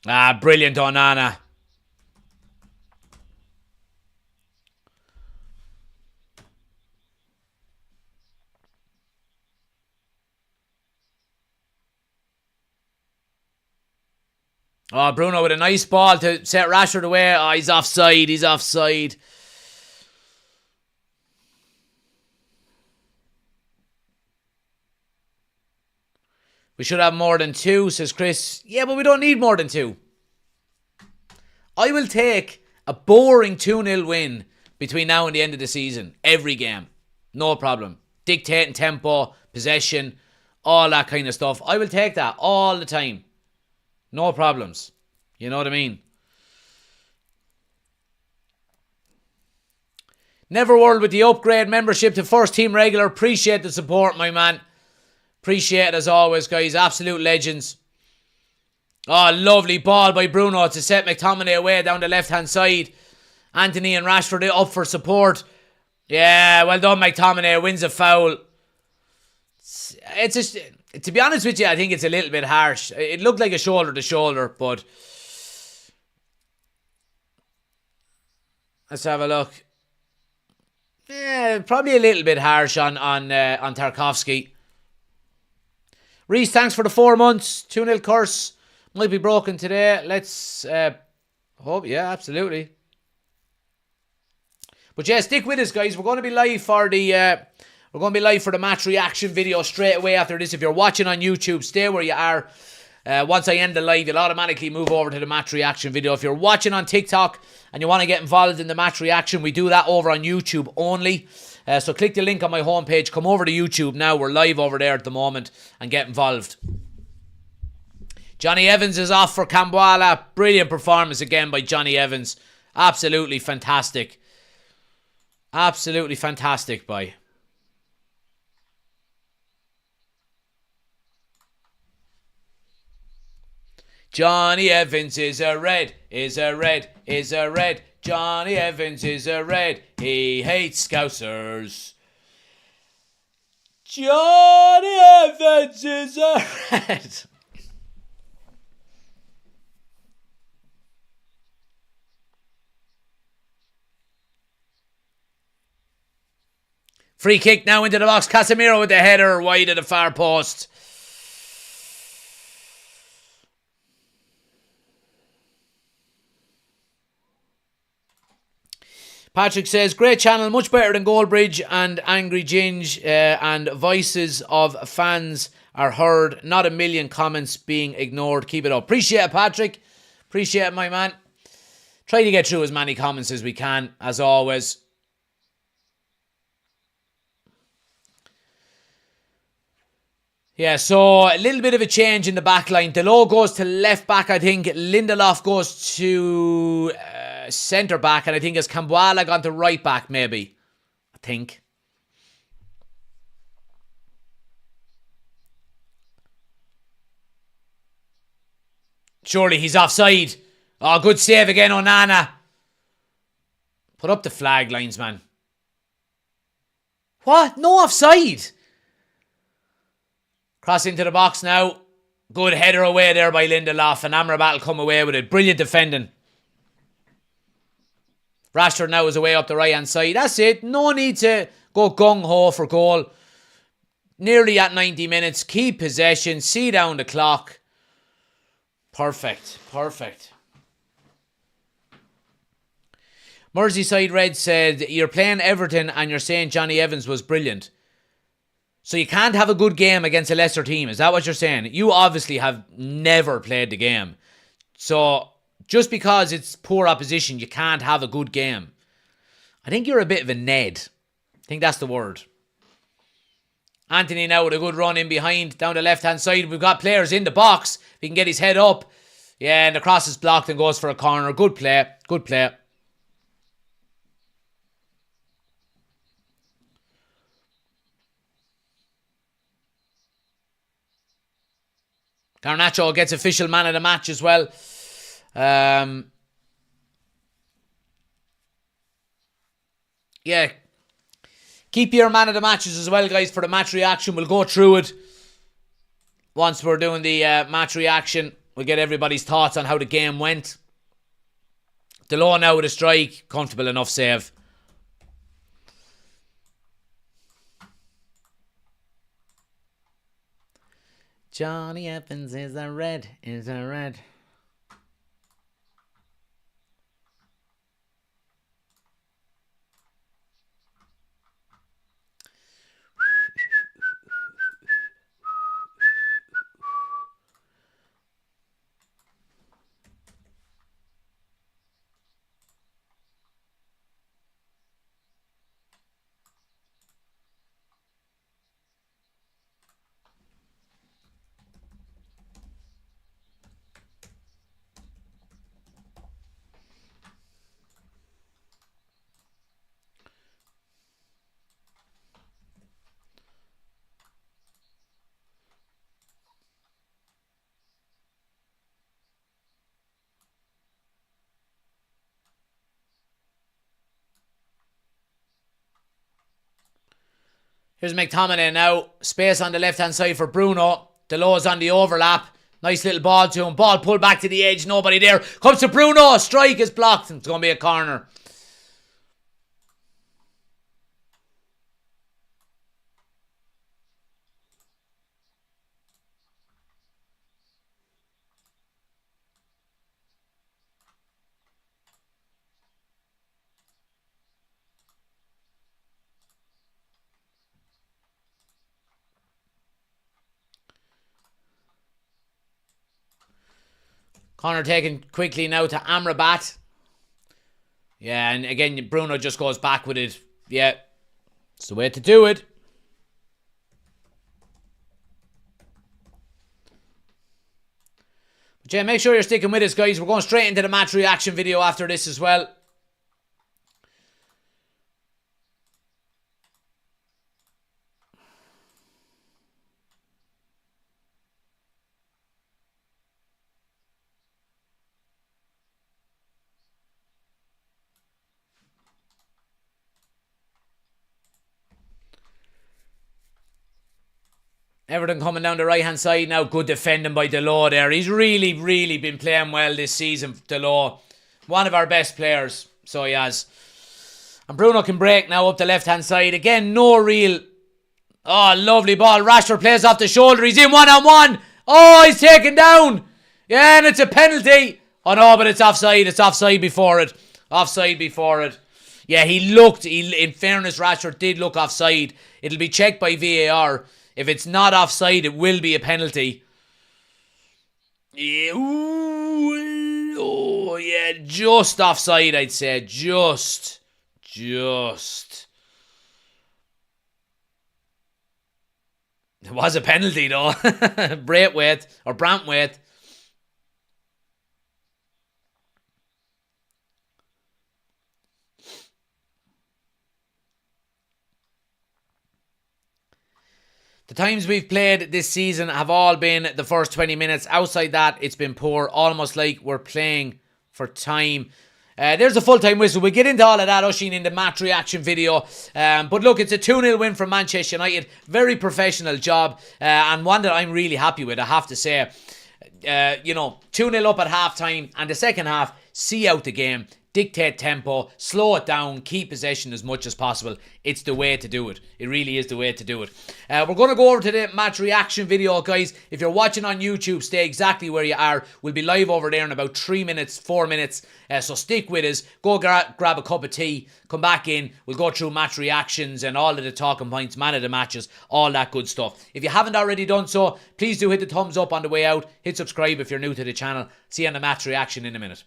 Ah, brilliant Onana. Oh, Bruno with a nice ball to set Rashford away. Oh, he's offside. He's offside. We should have more than 2, says Chris. Yeah, but we don't need more than 2. I will take a boring 2-0 win between now and the end of the season. Every game. No problem. Dictating tempo, possession, all that kind of stuff. I will take that all the time. No problems. You know what I mean? Neverworld with the upgrade membership to first team regular. Appreciate the support, my man. Appreciate it as always, guys. Absolute legends. Oh, lovely ball by Bruno to set McTominay away down the left-hand side. Anthony and Rashford up for support. Yeah, well done, McTominay. Wins a foul. It's just, to be honest with you, I think it's a little bit harsh. It looked like a shoulder-to-shoulder, but let's have a look. Yeah, probably a little bit harsh on Tarkowski. Reese, thanks for the 4 months. 2-0 curse. Might be broken today. Let's hope. Yeah, absolutely. But yeah, stick with us, guys. We're going to be live for the match reaction video straight away after this. If you're watching on YouTube, stay where you are. Once I end the live, you'll automatically move over to the match reaction video. If you're watching on TikTok and you want to get involved in the match reaction, we do that over on YouTube only. So click the link on my homepage. Come over to YouTube now. We're live over there at the moment and get involved. Johnny Evans is off for Kambuala. Brilliant performance again by Johnny Evans. Absolutely fantastic. Absolutely fantastic, boy. Johnny Evans is a red, is a red, is a red. Johnny Evans is a red. He hates Scousers. Johnny Evans is a red. Free kick now into the box. Casemiro with the header wide of the far post. Patrick says, great channel, much better than Goldbridge and Angry Ginge, and voices of fans are heard. Not a million comments being ignored. Keep it up. Appreciate it, Patrick. Appreciate it, my man. Try to get through as many comments as we can, as always. Yeah, so a little bit of a change in the back line. Delo goes to left back, I think. Lindelof goes to centre back, and I think it's Kambuala gone to right back, maybe. I think. Surely he's offside. Oh, good save again, Onana. Put up the flag, linesman. What? No offside. Cross into the box now. Good header away there by Lindelof, and Amrabat will come away with it. Brilliant defending. Rashford now is away up the right hand side. That's it. No need to go gung-ho for goal. Nearly at 90 minutes. Keep possession. See down the clock. Perfect. Merseyside Red said, you're playing Everton and you're saying Johnny Evans was brilliant. So you can't have a good game against a lesser team. Is that what you're saying? You obviously have never played the game. So just because it's poor opposition, you can't have a good game. I think you're a bit of a Ned. I think that's the word. Anthony now with a good run in behind, down the left-hand side. We've got players in the box. If he can get his head up. Yeah, and the cross is blocked and goes for a corner. Good play. Garnacho gets official man of the match as well. Yeah. Keep your man of the matches as well, guys, for the match reaction. We'll go through it once we're doing the match reaction. We'll get everybody's thoughts on how the game went. Delon now with a strike. Comfortable enough save. Johnny Evans is a red. Here's McTominay now. Space on the left-hand side for Bruno. Delo's on the overlap. Nice little ball to him. Ball pulled back to the edge. Nobody there. Comes to Bruno. Strike is blocked. It's going to be a corner. Corner taken quickly now to Amrabat. Yeah, and again, Bruno just goes back with it. Yeah, it's the way to do it. But yeah, make sure you're sticking with us, guys. We're going straight into the match reaction video after this as well. Everton coming down the right-hand side now. Good defending by Delo there. He's really, really been playing well this season, Delo. One of our best players. So he has. And Bruno can break now up the left-hand side. Again, no real... Oh, lovely ball. Rashford plays off the shoulder. He's in one-on-one. Oh, he's taken down. Yeah, and it's a penalty. Oh, no, but it's offside. It's offside before it. Offside before it. Yeah, he looked... in fairness, Rashford did look offside. It'll be checked by VAR. If it's not offside, it will be a penalty. Yeah, ooh, oh, yeah, just offside, I'd say. Just. It was a penalty, though. Braithwaite, or Brantwaite. The times we've played this season have all been the first 20 minutes. Outside that, it's been poor. Almost like we're playing for time. There's a full-time whistle. We'll get into all of that, Oisín, in the match reaction video. But look, it's a 2-0 win for Manchester United. Very professional job, and one that I'm really happy with, I have to say. 2-0 up at half-time, and the second half, see out the game. Dictate tempo, slow it down, keep possession as much as possible. It's the way to do it. It really is the way to do it. We're going to go over to the match reaction video, guys. If you're watching on YouTube, stay exactly where you are. We'll be live over there in about 3 minutes, 4 minutes. So stick with us. Go grab a cup of tea. Come back in. We'll go through match reactions and all of the talking points, man of the matches, all that good stuff. If you haven't already done so, please do hit the thumbs up on the way out. Hit subscribe if you're new to the channel. See you on the match reaction in a minute.